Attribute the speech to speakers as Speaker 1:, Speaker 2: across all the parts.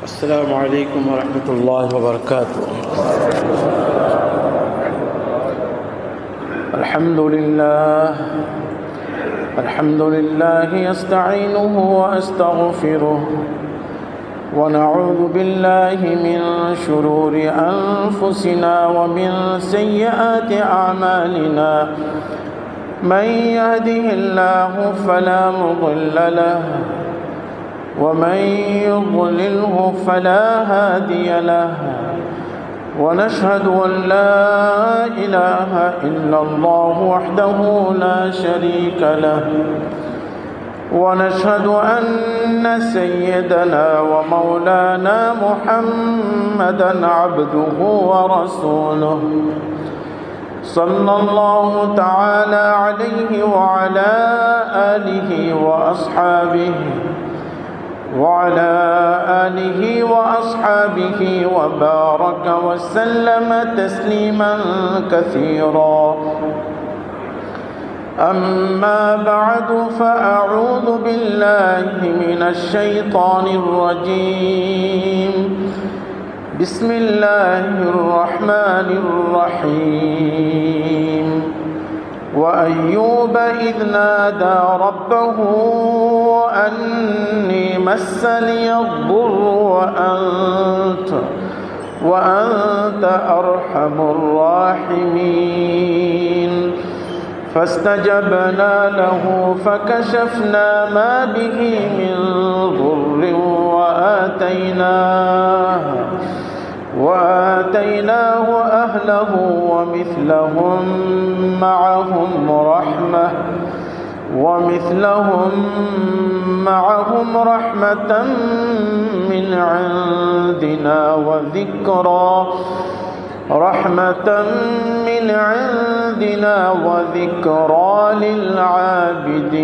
Speaker 1: السلام عليكم ورحمة الله وبركاته. الحمد لله يستعينه وأستغفره ونعوذ بالله من شرور أنفسنا ومن سيئات أعمالنا. من يهده الله فلا مضل له ومن يضلله فلا هادي له، ونشهد أن لا إله إلا الله وحده لا شريك له، ونشهد أن سيدنا ومولانا محمدا عبده ورسوله صلى الله تعالى عليه وعلى آله وأصحابه وبارك وسلم تسليما كثيرا. أما بعد، فأعوذ بالله من الشيطان الرجيم. بسم الله الرحمن الرحيم. وأيوب إذ نادى ربه أني مسني الضر وأنت أرحم الراحمين. فاستجبنا له فكشفنا ما به من ضر وآتيناه أهله ومثلهم معهم رحمة من عندنا وذكرى للعابدين.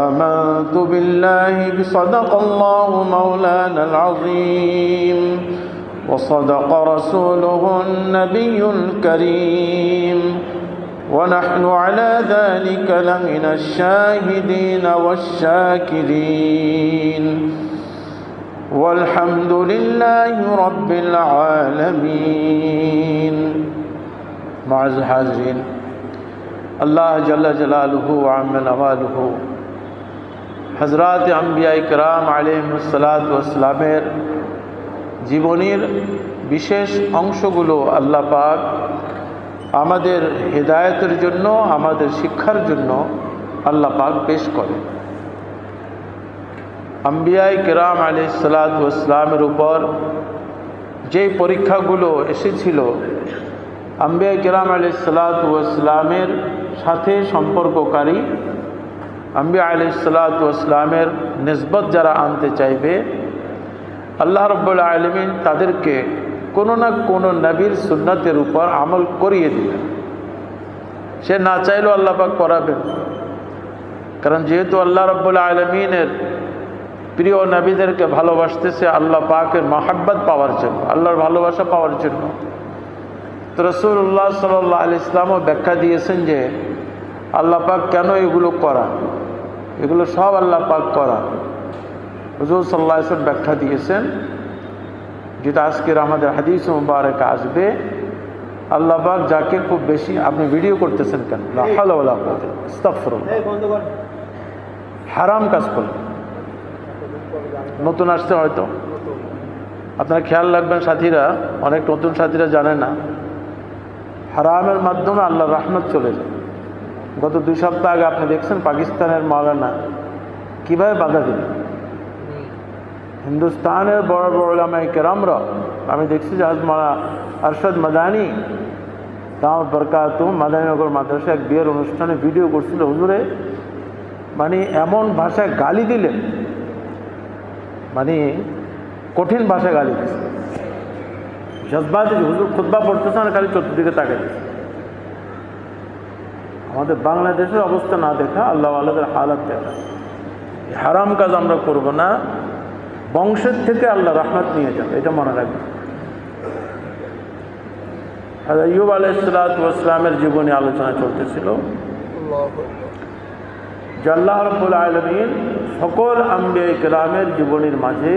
Speaker 1: آمنت بالله بصدق الله مولانا العظيم وصدق رسوله النبي الكريم، ونحن على ذلك لمن الشاهدين والشاكرين، والحمد لله رب العالمين. معز حاضرین، اللہ جل جلالہ وعم نوالہ হযরত আম্বিয়া کرام আলাইহিসসালামের জীবনের বিশেষ অংশগুলো আল্লাহ পাক আমাদের হেদায়েতের জন্য, আমাদের শিক্ষার জন্য আল্লাহ পাক পেশ করেন। আম্বিয়া کرام আলাইহিসসালামের উপর যে পরীক্ষাগুলো এসেছিল, আম্বিয়া کرام আলাইহিসসালামের সাথে সম্পর্ককারী, আম্বিয়া আলাইহিসসালামের নিসবত যারা আনতে চাইবে, আল্লাহ রাব্বুল আলামিন তাদেরকে কোনো না কোনো নবীর সুন্নতের উপর আমল করিয়ে দিবেন। সে না চাইলেও আল্লাহ পাক করাবেন, কারণ যেহেতু আল্লাহ রাব্বুল আলামিনের প্রিয় নবীদেরকে ভালোবাসতেছে আল্লাহ পাকের মাহাব্বত পাওয়ার জন্য, আল্লাহর ভালোবাসা পাওয়ার জন্য। তো রাসূলুল্লাহ সাল্লাল্লাহু আলাইহি ওয়াসাল্লামও ব্যাখ্যা দিয়েছেন যে আল্লাহ পাক কেন এগুলো করা, এগুলো সব আল্লাহ পাক করা। হুজুর সাল্লাল্লাহু আলাইহি ওয়াসাল্লাম ব্যাখ্যা দিয়েছেন, যেটা আজকের আমাদের হাদিস মুবারকে আসবে। আল্লাহ পাক যাকে খুব বেশি, আপনি ভিডিও করতেছেন কেন? লা হাওলা ওয়ালা কুওয়াতা, আস্তাগফিরুল্লাহ। হারাম কাজ করলেন, নতুন আসছে হয়তো, আপনারা খেয়াল রাখবেন সাথীরা, অনেক নতুন সাথীরা জানে না, হারামের মাধ্যমে আল্লাহর রহমত চলে যায়। গত 2 সপ্তাহ আগে আপনি দেখছেন পাকিস্তানের মাওলানা কীভাবে বাধা দিলেন। হিন্দুস্তানের বড় বড় উলামায়ে কেরামরা, আমি দেখছি যে আজ মাওলানা আরশাদ মাদানী দাওয়াত বরকাতুহ মাদানীনগর মাদ্রাসা এক বিয়ের অনুষ্ঠানে ভিডিও করছিল। হুজুরে মানে এমন ভাষায় গালি দিলেন, মানে কঠিন ভাষায় গালি দিচ্ছে, জজবাতে হুজুর খুতবা পড়তেছে না, খালি চতুর্দিকে তাকাই দিচ্ছে। আমাদের বাংলাদেশের অবস্থা না দেখা আল্লাহ আল্লাহদের হালাত দেখা। হারাম কাজ আমরা করব না, বংশের থেকে আল্লাহ রহমত নিয়ে যাবে, এটা মনে রাখবেন। আইয়ুব আলাইহিসসালামের জীবনী আলোচনা চলতেছিল যে আল্লাহ রাব্বুল আলামিন সকল আম্বিয়া কেরামের জীবনের মাঝে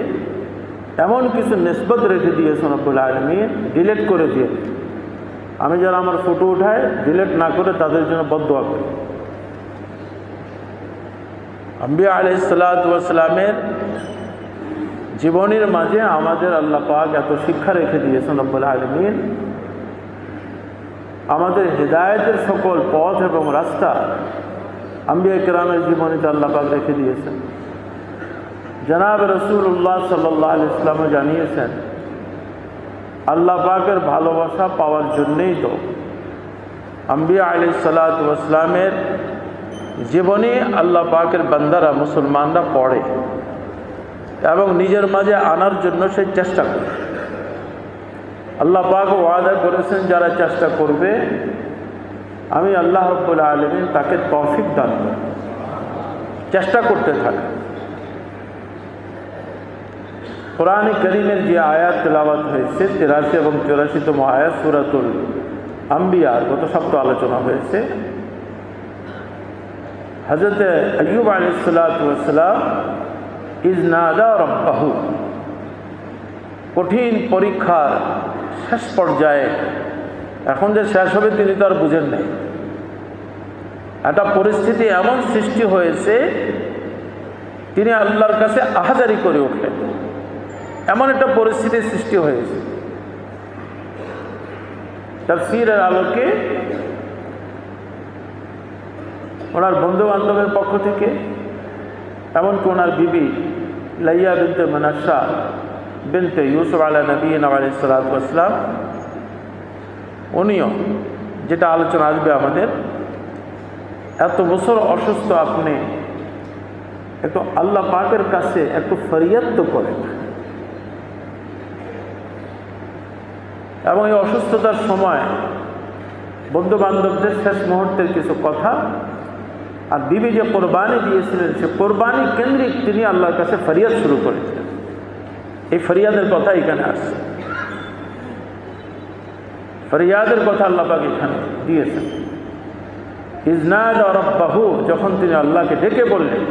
Speaker 1: এমন কিছু নিসবত রেখে দিয়েছেন রব্বুল আলামিন, ডিলিট করে দিয়ে। আমি যারা আমার ফটো উঠায় ডিলিট না করে তাদের জন্য বদদোয়া করি। আম্বিয়া আলাইহিসসালাতু ওয়াসসালামের জীবনের মাঝে আমাদের আল্লাহ পাক এত শিক্ষা রেখে দিয়েছেন রব্বুল আলামিন, আমাদের হেদায়েতের সকল পথ এবং রাস্তা আম্বিয়া কেরামের জীবনীতে আল্লাহ পাক রেখে দিয়েছেন। জনাব রাসূলুল্লাহ সাল্লাল্লাহু আলাইহি ওয়াসাল্লাম জানিয়েছেন, আল্লাহ পাকের ভালোবাসা পাওয়ার জন্যই তো আম্বিয়া আলাইহিসসালাতু ওয়াসসালামের জীবনী আল্লাহ পাকের বান্দারা মুসলমানরা পড়ে এবং নিজের মাঝে আনার জন্য সে চেষ্টা করে। আল্লাহ পাক ওয়াদা করেছেন, যারা চেষ্টা করবে আমি আল্লাহ রাব্বুল আলামিন তাকে তৌফিক দান করব। চেষ্টা করতে থাকে। কোরআনে কারীমের যে আয়াত তেলাওয়াত হয়েছে 83 এবং 84তম আয়াত সূরাতুল আম্বিয়ার গত সপ্তাহে আলোচনা হয়েছে। হযরত আইয়ুব আলাইহিস সালাতু ওয়াস সালাম ইজ নাদা রাব্বাহু, কঠিন পরীক্ষার শেষ পর্যায়ে, এখন যে শেষ হবে তিনি তো আর বুঝেন নাই। একটা পরিস্থিতি এমন সৃষ্টি হয়েছে, তিনি আল্লাহর কাছে আহাজারি করে উঠলেন। এমন একটা পরিস্থিতির সৃষ্টি হয়েছে। তাফসীরের আলোকে ওনার বন্ধু বান্ধবের পক্ষ থেকে, এমনকি ওনার বিবি লাইয়া বিনতে মানাসা বিনতে ইউসুফ আলা নবীনা আলাইহিস সালাতু ওয়াস সালাম, উনিও, যেটা আলোচনা আসবে আমাদের, এত বছর অসুস্থ, আপনি একটু আল্লাহ পাকের কাছে একটু ফরিয়াদ তো করেন। এবং এই অসুস্থতার সময় বন্ধু বান্ধবদের শেষ মুহূর্তের কিছু কথা, আর বিবি যে কোরবানি দিয়েছিলেন সে কোরবানি কেন্দ্রিক তিনি আল্লাহর কাছে ফরিয়াদ শুরু করেছিলেন। এই ফরিয়াদের কথা এখানে আসছে, ফরিয়াদের কথা আল্লাহ পাক এখানে দিয়েছেন। ইজনাদা রাব্বাহু, যখন তিনি আল্লাহকে ডেকে বললেন,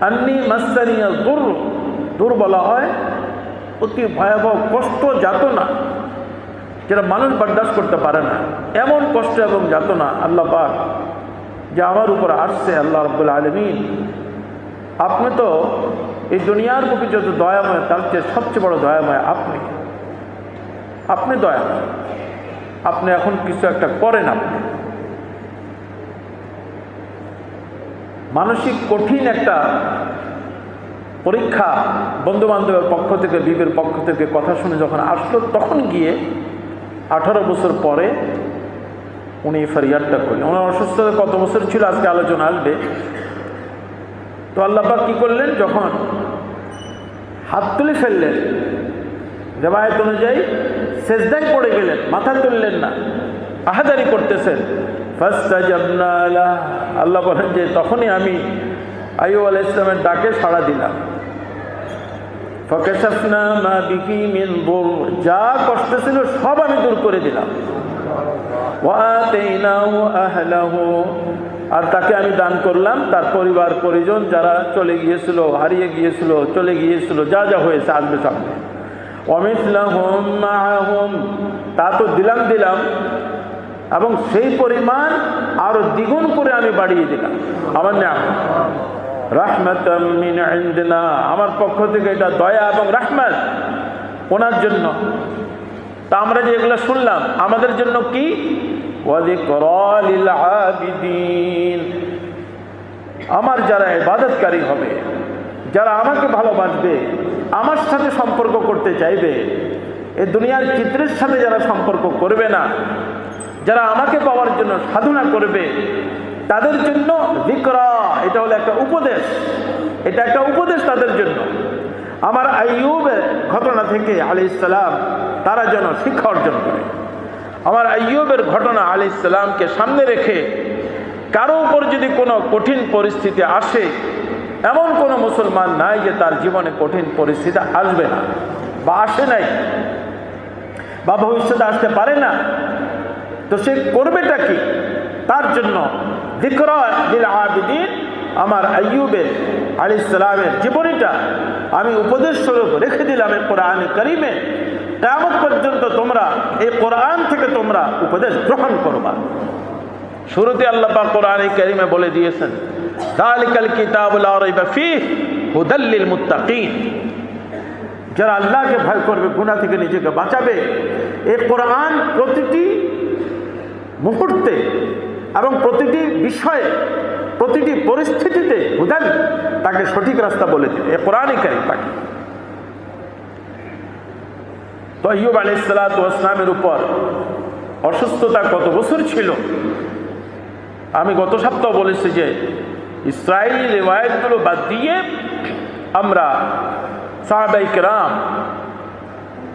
Speaker 1: আন্নী মাসসানিয়া দুর, দুর বলা হয় অতি ভয়াবহ কষ্ট, যাতনা, যেটা মানুষ বরদাস্ত করতে পারে না, এমন কষ্ট এবং যাতনা আল্লাহ পাক যে আমার উপর আসছে। আল্লাহ রাব্বুল আলামিন, আপনি তো এই দুনিয়ার বুকে যত দয়াময় তার চেয়ে সবচেয়ে বড় দয়াময় আপনি, আপনি দয়াময়, আপনি এখন কিছু একটা করেন। আপনি মানসিক কঠিন একটা পরীক্ষা বন্ধু বান্ধবের পক্ষ থেকে, বিবির পক্ষ থেকে কথা শুনে যখন আসলো, তখন গিয়ে 18 বছর পরে উনি ফরিয়াদটা করলেন। ওনার অসুস্থতা কত বছর ছিল আজকে আলোচনা আসবে। তো আল্লাহ পাক কি করলেন, যখন হাত তুলে ফেললেন, রিওয়ায়াত অনুযায়ী সেজদায় পড়ে গেলেন, মাথা তুললেন না, আহাজারি করতেছেন। ফাস্তাজাবনা লাহ, আল্লাহ বলেন যে তখনই আমি আইয়ুব আলাইহিস সালামের ডাকে সাড়া দিলাম। ফাকাশাফনা মা বিহি মিন দুর, যা কষ্ট ছিল সব আমি দূর করে দিলাম। ওয়া আতাইনাহু আহলাহু, আর তাকে আমি দান করলাম তার পরিবার পরিজন, যারা চলে গিয়েছিল, হারিয়ে গিয়েছিল, চলে গিয়েছিল, যা যা হয়েছে আসবে সামনে। ওয়া মিসলাহুম মাআহুম, তা তো দিলাম, এবং সেই পরিমাণ আরো দ্বিগুণ করে আমি বাড়িয়ে দিলাম। আমার নিয়ামত, রাহমাতাম মিন ইনদিনা, আমার পক্ষ থেকে এটা দয়া এবং রাহমত ওনার জন্য। তা আমরা যে এগুলো শুনলাম আমাদের জন্য কি? ওয়া যিকরা লিল আবিদিন, আমার যারা ইবাদতকারী হবে, যারা আমাকে ভালোবাসবে, আমার সাথে সম্পর্ক করতে চাইবে, এই দুনিয়ার চিত্রের সাথে যারা সম্পর্ক করবে না, যারা আমাকে পাওয়ার জন্য সাধনা করবে, তাদের জন্য যিকরা, এটা হলো একটা উপদেশ, এটা একটা উপদেশ তাদের জন্য। আমার আইয়ুবের ঘটনা থেকে আলাইহিস সালাম তারা যেন শিক্ষা অর্জন করে। আমার আইয়ুবের ঘটনা আলাইহিস সালামকে সামনে রেখে কারো উপর যদি কোনো কঠিন পরিস্থিতি আসে, এমন কোনো মুসলমান নাই যে তার জীবনে কঠিন পরিস্থিতি আসবে না, বা আসে নাই, বা ভবিষ্যতে আসতে পারে না। তো সে করবেটা কি? তার জন্য যিকরা লিল আবিদিন, আমার আইয়ুবের আলাইহিস সালামের জীবনীটা আমি উপদেশ স্বরূপ রেখে দিলাম এই কোরআনে কারিমে। কিয়ামত পর্যন্ত তোমরা এই কোরআন থেকে তোমরা উপদেশ গ্রহণ করবা। শুরুতে আল্লাহ পাক কোরআনে কারিমে বলে দিয়েছেন, যালিকাল কিতাবু লা রাইবা ফীহি হুদাল লিল মুত্তাকিন। যারা আল্লাহকে ভয় করবে, গুনাহ থেকে নিজেকে বাঁচাবে, এই কোরআন প্রতিটি মুহূর্তে এবং প্রতিটি বিষয়ে, প্রতিটি পরিস্থিতিতে হুদান, তাকে সঠিক রাস্তা বলে দিবে এই কোরআনে কারীম পাকে। তো আইয়ুব আলাইহিস সালাতু ওয়াস সালামের উপর অসুস্থতা কত বছর ছিল, আমি গত সপ্তাহ বলেছি যে ইসরায়েলি রিওয়ায়াতগুলো বাদ দিয়ে আমরা সাহাবায়ে কেরাম,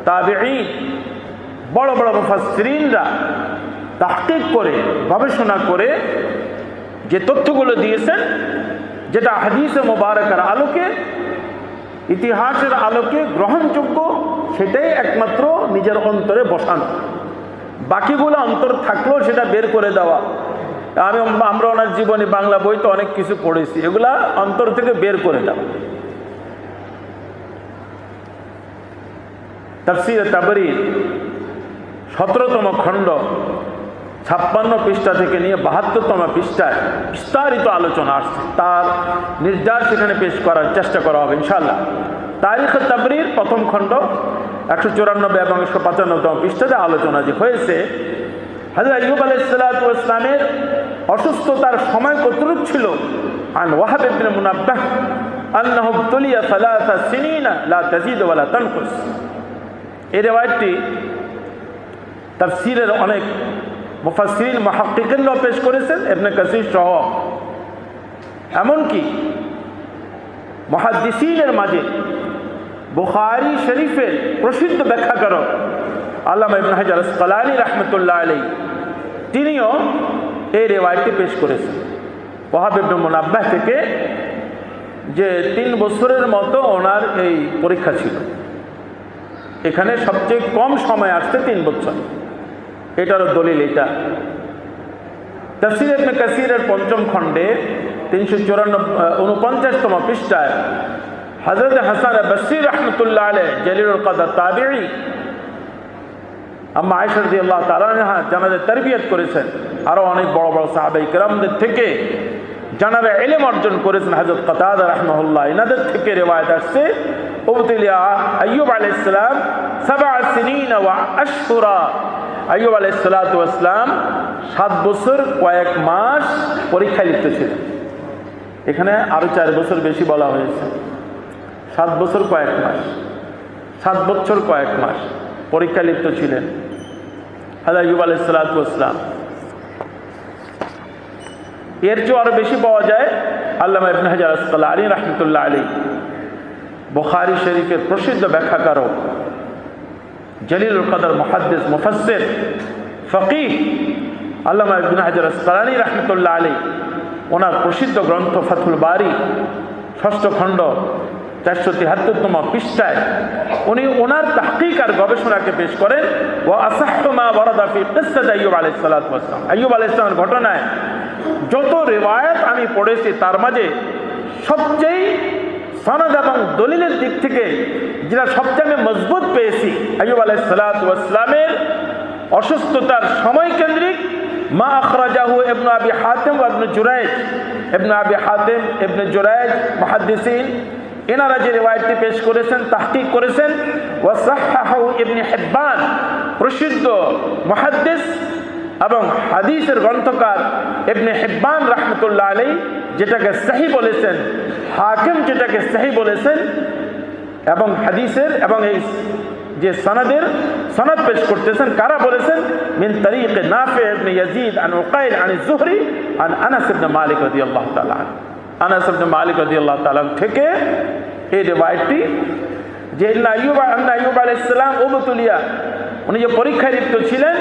Speaker 1: তাবেঈন, বড় বড় মুফাসসিরিনরা তাহকিক করে, গবেষণা করে যে তথ্যগুলো দিয়েছেন, যেটা হাদিসে মুবারাকার আলোকে, ইতিহাসের আলোকে গ্রহণযোগ্য, সেটাই একমাত্র নিজের অন্তরে বসানো। বাকিগুলো অন্তর থাকলেও সেটা বের করে দেওয়া। আমরা ওনার জীবনী বাংলা বই তো অনেক কিছু পড়েছি, এগুলা অন্তর থেকে বের করে দেওয়া। তাফসীর তাবরীর 17তম খণ্ড 56 পৃষ্ঠা থেকে নিয়ে 72তম পৃষ্ঠায় বিস্তারিত আলোচনা আসছে, তার নির্যাস সেখানে পেশ করার চেষ্টা করা হবে ইনশাআল্লাহ। তারিখ তাবরীর প্রথম খণ্ড 194 এবং 195তম পৃষ্ঠাতে আলোচনা যে হয়েছে হযরত আইয়ুব আলাইহিস সালাতু ওয়াস সালামের অসুস্থতার সময় কতটুকু ছিল। আন ওয়াহাব ইবনে মুনাব্বাহ আন্নাহু তুলিয়া 3 সিনিনা লা তাজিদ ওয়া লা তানকুস। এই রিওয়ায়াতটি তাফসীরের অনেক মুফাসসিরিন মুহাক্কিকিনরা পেশ করেছেন, ইবনে কাসীর সহ। এমনকি মুহাদ্দিসিনের মাঝে বুখারী শরীফের প্রসিদ্ধ ব্যাখ্যাকারক আল্লামা ইবনে হাজার আসকালানী রাহমাতুল্লাহ আলাইহি, তিনিও এই রিওয়ায়াতটি পেশ করেছেন ওয়াহাব ইবনে মুনাব্বাহ থেকে, যে 3 বছরের মতো ওনার এই পরীক্ষা ছিল। এখানে সবচেয়ে কম সময় আসছে 3 বছর, এটারও দলিল এটা। তাফসীর ইবনে কাসীরের 5ম খণ্ডে 349তম পৃষ্ঠায় হযরত হাসান বসরি রাহমাতুল্লাহ আলাইহি জলিলুল কদর তাবিঈ, আম্মা আয়েশা রাদিয়াল্লাহু তাআলা আনহা জানাদের তারবিয়ত করেছেন, আরো অনেক বড় বড় সাহাবায়ে কেরামদের থেকে জানারা ইলম অর্জন করেছেন। হযরত কাতাদা রাহিমাহুল্লাহ, এনাদের থেকে রিওয়ায়াত আসছে উবতুলিয়া আইয়ুব আলাইহিস সালাম 7 সিনিনা ওয়া আশহুরা। আইয়ুব আলাইহিস সালাতু ওয়াস সালাম 7 বছর কয়েক মাস পরীক্ষায় লিপ্ত ছিলেন। এখানে আরো 4 বছর বেশি বলা হয়েছে। 7 বছর কয়েক মাস, 7 বছর কয়েক মাস পরীক্ষায় লিপ্ত ছিলেন হযরত আইয়ুব আলাইহিস সালাতু ওয়াস সালাম। এর চেয়ে আরো বেশি পাওয়া যায় আল্লামা ইবনে হাজার আসকালানী রাহমাতুল্লাহ আলাইহি, বুখারী শরীফের প্রসিদ্ধ ব্যাখ্যাকারক, জলিলুল কদর মুহাদ্দিস, মুফাসসির, ফকিহ আল্লামা ইবনে হাজার আসকালানী রাহমাতুল্লাহ আলাইহি, ওনার প্রসিদ্ধ গ্রন্থ ফাথুল বারী 6ষ্ঠ খণ্ড 473তম পৃষ্ঠায় উনি ওনার তাহকিক আর গবেষণাকে পেশ করেন। ওয়া আসাহহু মা ওয়ারাদা ফি কিসসাত আইয়ুব আলাইহিস সালাতু ওয়াস সালাম। আইয়ুব আলাইহিস সালামের ঘটনায় যত রিওয়ায়াত আমি পড়েছি, তার মাঝে সবচেয়ে সনদ এবং দলিলের দিক থেকে যেটা সবচেয়ে আমি মজবুত পেয়েছি, আইয়ুব আলাইহিস সালাতু ওয়াস সালামের অসুস্থতার সময় কেন্দ্রিক মা আখরাজাহু ইবনে আবি হাতিম ওয়া ইবনে জুরাইজ। ইবনে আবি হাতিম, ইবনে জুরাইজ মুহাদ্দিসিন, এনারা যে রিওয়ায়াতটি পেশ করেছেন, তাহকিক করেছেন। ওয়া সাহহাহু ইবনে হিব্বান, প্রসিদ্ধ মুহাদ্দিস এবং হাদিসের গ্রন্থকার ইবনে হিব্বান রাহমাতুল্লাহ আলাইহি যেটাকে সহিহ বলেছেন, হাকিম যেটাকে সহিহ বলেছেন, এবং হাদিসের এবং এই যে সনদের সনদ পেশ করতেছেন, কারা বলেছেন? মিন তরিক নাফি ইবনে ইয়াজিদ আন উকাইল আন যুহরি আন আনাস ইবনে মালিক রাদিয়াল্লাহু তাআলা আনহু। আনাস ইবনে মালিক রাদিয়াল্লাহু তাআলা থেকে এই রিওয়ায়াতটি যে আইয়ুব আলাইহিস সালাম উবতুলিয়া, উনি যে পরীক্ষায় লিপ্ত ছিলেন,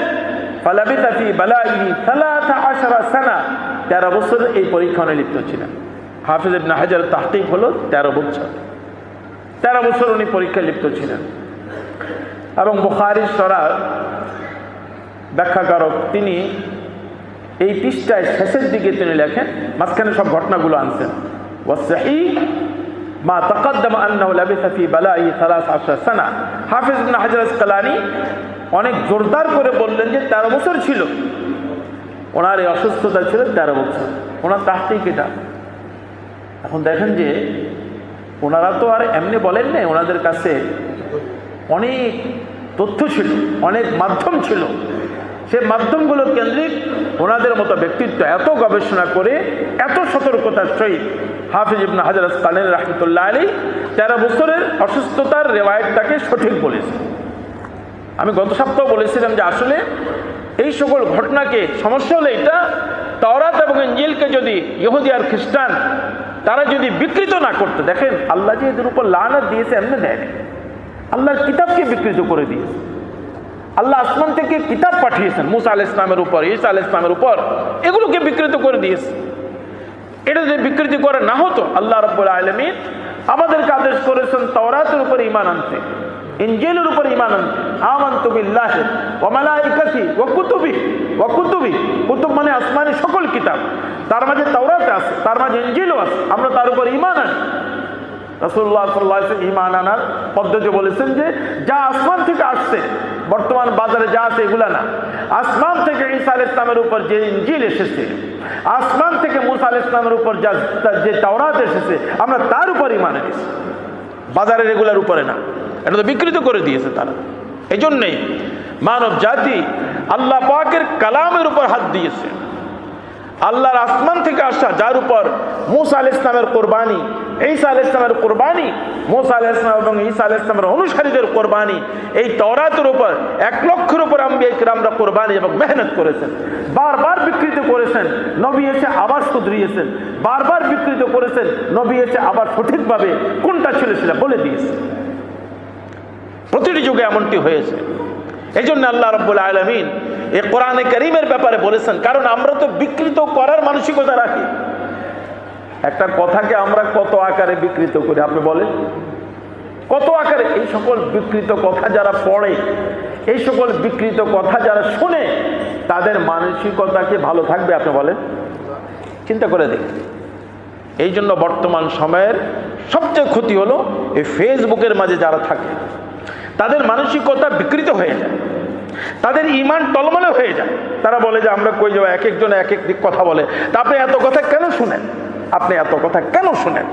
Speaker 1: ফালাবিতা ফি বালাইহি 13 সানা, 13 বছর এই পরীক্ষায় লিপ্ত ছিলেন। হাফিজ ইবনে হাজার তাহকিক হলো 13 বছর, 13 বছর উনি পরীক্ষায় লিপ্ত ছিলেন। এবং বুখারীর সরার ব্যাখ্যাকারক তিনি এই পৃষ্ঠায় শেষের দিকে তিনি লেখেন, মাঝখানে সব ঘটনাগুলো আনছেন।
Speaker 2: والصحيح ما تقدم أنه لبث في بلائه 13 سنة। হাফিজ ইবনে হাজার আসকালানী অনেক জোরদার করে বললেন যে 13 বছর ছিল ওনার এই অসুস্থতা, ছিল 13 বছর ওনার তাহকিক এটা। এখন দেখেন যে ওনারা তো আর এমনি বলেন নাই, ওনাদের কাছে অনেক তথ্য ছিল, অনেক মাধ্যম ছিল। সে মাধ্যমগুলো কেন্দ্রিক ওনাদের মতো ব্যক্তিত্ব এত গবেষণা করে এত সতর্কতার সহিত হাফিজ ইবনে হাজার আসকালানী রাহমাতুল্লাহ আলাইহি 13 বছরের অসুস্থতার রেওয়ায়েতটাকে সঠিক বলেছে। আমি গত সপ্তাহ বলেছিলাম যে আসলে এই সকল ঘটনাকে সমস্যা হলে এটা তাওরাত এবং ইনজিলকে যদি ইহুদি আর খ্রিস্টান তারা যদি বিকৃত না করতে, দেখেন আল্লাহ যে এদের উপর লানত দিয়েছে এমনি দেয়নি, আল্লাহর কিতাবকে বিকৃত করে দিয়েছে। আল্লাহ আসমান থেকে কিতাব পাঠিয়েছেন মুসা আলাইহিস সালামের উপর, ঈসা আলাইহিস সালামের উপর, এগুলোকে বিকৃত করে দিয়েছে। এটা যদি বিকৃতি করে না হতো, আল্লাহ রাব্বুল আলামিন আমাদেরকে আদেশ করেছেন তাওরাতের উপর ঈমান আনতে, ইনজিলের উপর ঈমান আনতে। আমানতু বিল্লাহি ওয়া মালাইকাতিহি ওয়া কুতুবিহি ওয়া কুতুবি, কুতুব মানে আসমানি সকল কিতাব, তার মাঝে তাওরাত আছে, তার মাঝে ইনজিলও আছে, আমরা তার উপর ঈমান আনি। রাসূলুল্লাহ সাল্লাল্লাহু আলাইহি ওয়াসাল্লাম ঈমান আনার পদ্ধতি বলেছেন যে যা আসমান থেকে আসছে, বর্তমান বাজারে যা আছে এগুলা না, আসমান থেকে ঈসা আলাইহিস সালামের উপর যে ইনজিল এসেছে, আসমান থেকে মুসা আলাইহিস সালামের উপর যে তাওরাত এসেছে, আমরা তার উপর ঈমান এনেছি, বাজারের এগুলার উপরে না। এটা তো বিকৃত করে দিয়েছে তারা। এই জন্যেই মানব জাতি আল্লাহ পাকের কালামের উপর হাত দিয়েছে। আল্লাহর আসমান থেকে আসা যার উপর মুসা আলাইহিস সালামের কোরবানি, ঈসা আলাইহিস সালামের কোরবানি, মুসা আলাইহিস সালাম এবং ঈসা আলাইহিস সালামের অনুসারীদের কোরবানি, এই তাওরাতের উপর 1 লক্ষের উপর আম্বিয়া কিরামরা কোরবানি এবং মেহনত করেছেন। বারবার বিকৃত করেছেন, নবী এসে আবার শুধরিয়েছেন, বারবার বিকৃত করেছেন, নবী এসে আবার সঠিকভাবে কোনটা ছিল সেটা বলে দিয়েছে। প্রতিটি যুগে এমনটি হয়েছে। এই জন্য আল্লাহ রাব্বুল আলামিন এই কোরআনে কারীমের ব্যাপারে বলেছেন, কারণ আমরা তো বিকৃত করার মানসিকতা রাখি। একটা কথাকে আমরা কত আকারে বিকৃত করি আপনি বলেন, কত আকারে। এই সকল বিকৃত কথা যারা পড়ে, এই সকল বিকৃত কথা যারা শুনে, তাদের মানসিকতা কি ভালো থাকবে আপনি বলেন? চিন্তা করে দেখুন। এই জন্য বর্তমান সময়ের সবচেয়ে ক্ষতি হলো এই ফেসবুকের মাঝে যারা থাকে, তাদের মানসিকতা বিকৃত হয়ে যায়, তাদের ঈমান টলমলে হয়ে যায়। তারা বলে যে আমরা কই যাবো, এক একজন এক এক দিক কথা বলে। তা আপনি এত কথা কেন শুনেন? আপনি এত কথা কেন শুনেন?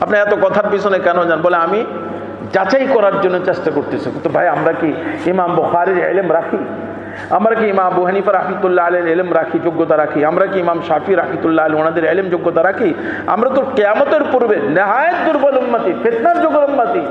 Speaker 2: আপনি এত কথার পিছনে কেন যান? বলে আমি যাচাই করার জন্য চেষ্টা করতেছি। তো ভাই আমরা কি ইমাম বুখারীর ইলম রাখি? আমরা কি ইমাম আবু হানিফা রাহমাতুল্লাহ আলাইহির ইলম রাখি, যোগ্যতা রাখি? আমরা কি ইমাম শাফি রাহমাতুল্লাহ আলাইহি ওনাদের ইলম যোগ্যতা রাখি? আমরা তো কিয়ামতের পূর্বে নেহায়েত দুর্বল উম্মতি, ফিতনার যুগের উম্মতি।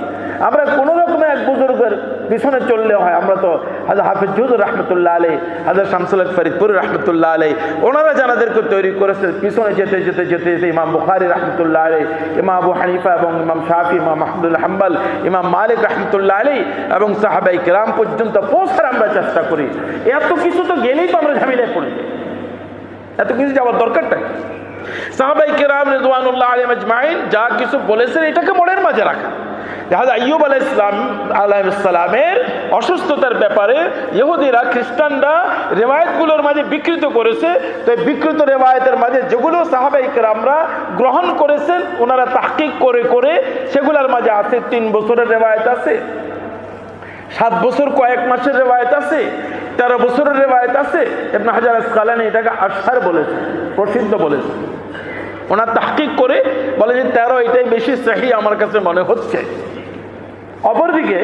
Speaker 2: আমরা কোনো রকমে এক বুজুর্গের পিছনে চললে হয়। আমরা তো হাজরত হাফিজ হুজুর রাহমাতুল্লাহ আলাইহি, হাজরত শামসুল হক ফরিদপুরি রাহমাতুল্লাহ আলাইহি, ওনারা যাদেরকে তৈরি করেছেন, পিছনে যেতে যেতে যেতে যেতে ইমাম বুখারী রাহমাতুল্লাহ আলাইহি, ইমাম আবু হানিফা এবং ইমাম শাফি, ইমাম আহমদ হাম্বল, ইমাম মালিক রাহমাতুল্লাহ আলাইহি এবং সাহাবায়ে কিরাম পর্যন্ত পৌঁছার আমরা চেষ্টা করি। এত কিছু তো গেলেই তো আমরা ঝামেলায় পড়ে যাই। এত কিছু যাওয়ার দরকারটা কি? সাহাবায়ে কিরাম রিদওয়ানুল্লাহ আলাইহিম আজমাইন যা কিছু বলেছেন এটাকে মনের মাঝে রাখা। হাজরত আইয়ুব আলাইহিস সালামের অসুস্থতার ব্যাপারে ইহুদিরা, খ্রিস্টানরা রিওয়ায়াতগুলোর মাঝে বিকৃত করেছে। তো এই বিকৃত রিওয়ায়াতের মাঝে যেগুলো সাহাবায়ে কিরামরা গ্রহণ করেছেন, ওনারা তাহকিক করে করে সেগুলোর মাঝে আছে 3 বছরের রিওয়ায়াত আছে, 7 বছর কয়েক মাসের রিওয়ায়াত আছে, 13 বছরের রিওয়ায়াত আছে। ইবনে হাজার আসকালানী এটাকে আশহার বলেছে, প্রসিদ্ধ বলেছে। ওনার তাহকিক করে বলে যে 13 এটাই বেশি সহি আমার কাছে মনে হচ্ছে। অপরদিকে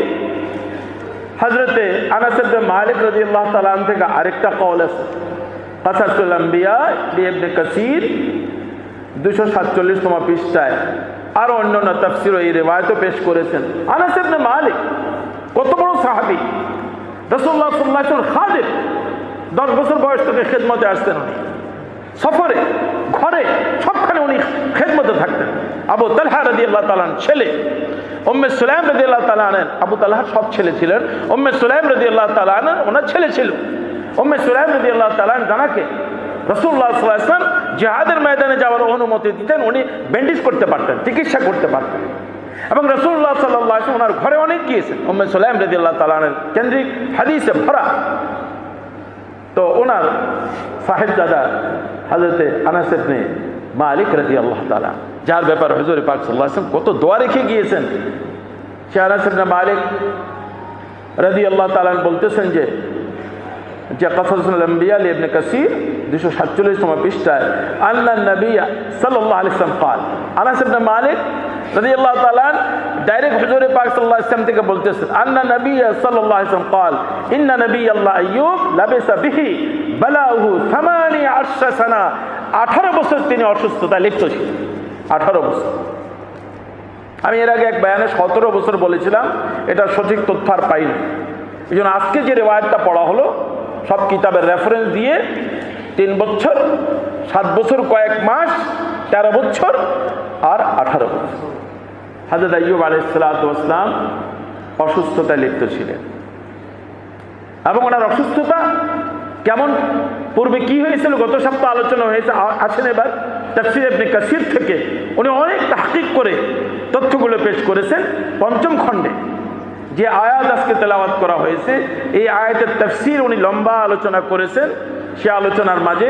Speaker 2: হযরতে আনাস ইবনে মালিক রাদিয়াল্লাহু তাআলা আনহু থেকে আরেকটা কওল আছে, কাসাসুল আম্বিয়া ইবনে কাসির 247তম পৃষ্ঠায় আর অন্যান্য তাফসীর এই রিওয়ায়াতও পেশ করেছেন। আনাস ইবনে মালিক কত বড় সাহাবী, রাসূলুল্লাহ সাল্লাল্লাহু আলাইহি ওয়াসাল্লাম খাদেম, 10 বছর বয়স থেকে খেদমতে আসতেন উনি, সফরে, ঘরে, সবখানে উনি খেদমতে থাকতেন। আবু তালহা রাদিয়াল্লাহু তাআলা ছেলে, উম্মে সুলাইম রাদিয়াল্লাহু তাআলা আবু তালহার সব ছেলে ছিলেন। উম্মে সুলাইম রাদিয়াল্লাহু তাআলা ওনার ছেলে ছিল। উম্মে সুলাইম রাদিয়াল্লাহু তাআলা জানাকে রাসূলুল্লাহ সাল্লাল্লাহু আলাইহি ওয়াসাল্লাম জিহাদের ময়দানে যাওয়ার অনুমতি দিতেন। উনি ব্যান্ডেজ করতে পারতেন, চিকিৎসা করতে পারতেন। এবং রাসূলুল্লাহ সাল্লাল্লাহু আলাইহি ওয়াসাল্লাম ওনার ঘরে অনেক গিয়েছেন। উম্মে সুলাইম রাদিয়াল্লাহু তাআলা কেন্দ্রিক হাদিসে ভরা। তো ওনার সাহেবজাদা হযরতে আনাস ইবনে মালিক রাদিয়াল্লাহু তাআলা, যার ব্যাপারে হুজুর পাক সাল্লাল্লাহু আলাইহি ওয়াসাল্লাম কত দোয়া রেখে গিয়েছেন। সে আনাস ইবনে মালিক রাদিয়াল্লাহু তাআলা বলতেছেন যে কাসাসুল আম্বিয়া ইবনে কাসির 247 পৃষ্ঠায় আন্না নবী সাল্লাল্লাহু আলাইহি ওয়াসাল্লাম قال, আনাস ইবনে মালিক রাদিয়াল্লাহু তাআলা ডাইরেক্ট হুজুর পাক সাল্লাল্লাহু আলাইহি ওয়াসাল্লাম থেকে বলতেছেন, আন্না নবী সাল্লাল্লাহু আলাইহি ওয়াসাল্লাম قال ইন্না নবী আল্লাহ আইয়ুব লাবিসা বিহি বালাহু 18 সানা, 18 বছর তিনি অসুস্থতায় লিপ্ত ছিলেন। 18 বছর। আমি এর আগে এক বয়ানে 17 বছর বলেছিলাম, এটা সঠিক তথ্য আর পাইনি। এই জন্য আজকে যে রিওয়ায়াতটা পড়া হলো সব কিতাবের রেফারেন্স দিয়ে 3 বছর, 7 বছর কয়েক মাস, 13 বছর আর 18 বছর হযরত আইয়ুব আলাইহিস সালাতু ওয়াস সালাম অসুস্থতায় লিপ্ত ছিলেন। এবং ওনার অসুস্থতা কেমন, পূর্বে কি হয়েছিল গত সপ্তাহে আলোচনা হয়েছে, আসেন এবার তাফসীর ইবনে কাসির থেকে উনি অনেক তাহকিক করে তথ্যগুলো পেশ করেছেন। 5ম খণ্ডে যে আয়াত আজকে তেলাওয়াত করা হয়েছে, এই আয়াতের তাফসীর উনি লম্বা আলোচনা করেছেন। সে আলোচনার মাঝে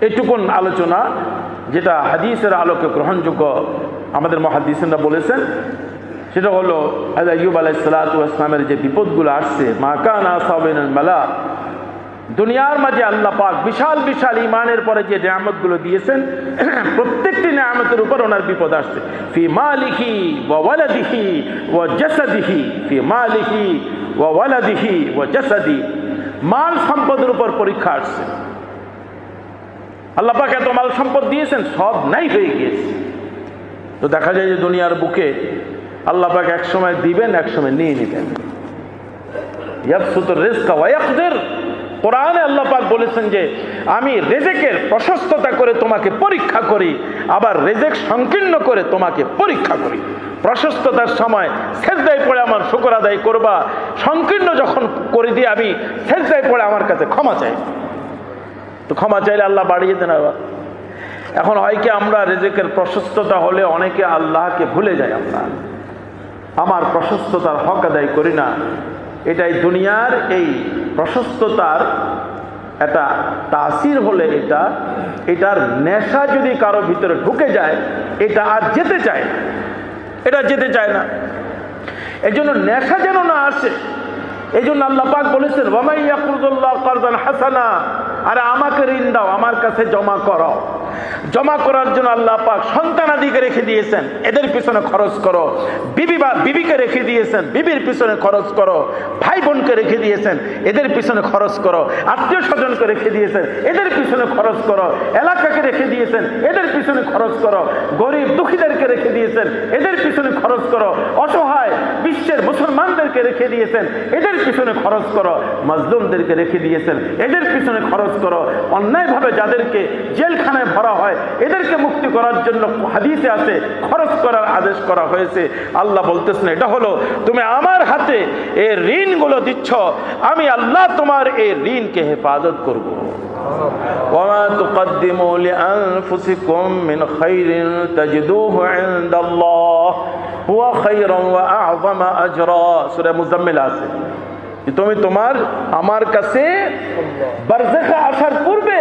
Speaker 2: এইটুকুন আলোচনা যেটা হাদিসের আলোকে গ্রহণযোগ্য আমাদের মুহাদ্দিসিনরা বলেছেন, সেটা হলো আইয়ুব আলাইহিস সালাতু ওয়াস সালামের যে বিপদগুলো আসছে, মা কানা সাবিনাল মালা, দুনিয়ার মাঝে আল্লাহ পাক বিশাল বিশাল ইমানের পরে যে নিয়ামতগুলো দিয়েছেন, প্রত্যেকটি নিয়ামতের উপর ওনার বিপদ আসছে। ফি মালিহি ওয়া ওয়ালাদিহি ওয়া জাসাদিহি, ফি মালিহি ওয়া ওয়ালাদিহি ওয়া জাসাদি, মাল সম্পদের উপর পরীক্ষা আসছে। আল্লাহ পাক এত মাল সম্পদ দিয়েছেন, সব নাই হয়ে গিয়েছে। তো দেখা যায় যে দুনিয়ার বুকে আল্লাহ পাক এক সময় দিবেন, এক সময় নিয়ে নিবেন। ইয়াবসুতুর রিজকা ওয়া ইয়াকদির, কোরআনে আল্লাহ পাক বলেছেন যে আমি রিজিকের প্রশস্ততা করে তোমাকে পরীক্ষা করি, আবার রিজিক সংকীর্ণ করে তোমাকে পরীক্ষা করি। প্রশস্ততার সময় সেজদায় পড়ে আমার শুকর আদায় করবা, সংকীর্ণ যখন করে দিয়ে আমি সেজদায় পড়ে আমার কাছে ক্ষমা চাই, তো ক্ষমা চাইলে আল্লাহ বাড়িয়ে দেন। আবার এখন হয় কি, আমরা রিজিকের প্রশস্ততা হলে অনেকে আল্লাহকে ভুলে যায়, আমরা আমার প্রশস্ততার হক আদায় করি না। এটাই দুনিয়ার এই প্রশস্ততার একটা তাসির হলে, এটার নেশা যদি কারো ভিতরে ঢুকে যায়, এটা আর যেতে চায় না, এটা যেতে চায় না। এই জন্য নেশা যেন না আসে, এই জন্য আল্লাহ পাক বলেছেন ওয়া মান ইয়াকুরুল্লাহু কারদান হাসানা, আরে আমাকে ঋণ দাও, আমার কাছে জমা করো। জমা করার জন্য আল্লাহ পাক সন্তানাদিকে রেখে দিয়েছেন, এদের পিছনে খরচ করো। বিবিকে রেখে দিয়েছেন, বিবির পিছনে খরচ করো। ভাই বোনকে রেখে দিয়েছেন, এদের পিছনে খরচ করো। আত্মীয় স্বজনকে রেখে দিয়েছেন, এদের পিছনে খরচ করো। এলাকাকে রেখে দিয়েছেন, এদের পিছনে খরচ করো। গরিব দুঃখীদেরকে রেখে দিয়েছেন, এদের পিছনে খরচ করো। অসহায় বিশ্বের মুসলমানদেরকে রেখে দিয়েছেন, এদের পিছনে খরচ করো। মাজলুমদেরকে রেখে দিয়েছেন, এদের পিছনে খরচ করো। অন্যায়ভাবে যাদেরকে জেলখানায় ভরা হয়, এদেরকে মুক্তি করার জন্য হাদিসে আছে খরচ করার আদেশ করা হয়েছে। আল্লাহ বলতেছেন এটা হলো তুমি আমার হাতে এই ঋণগুলো দিচ্ছ, আমি আল্লাহ তোমার এই ঋণকে হেফাজত করব। ওয়া তুকদ্দিমু লিআনফুসিকুম মিন খাইরিন তাজিদুহু ইনদাল্লাহ হুয়া খায়রান ওয়া আ'যামা আজরা, সূরা মুজাম্মিল আছে। তুমি তোমার আমার কাছে বারজাখে আসার পূর্বে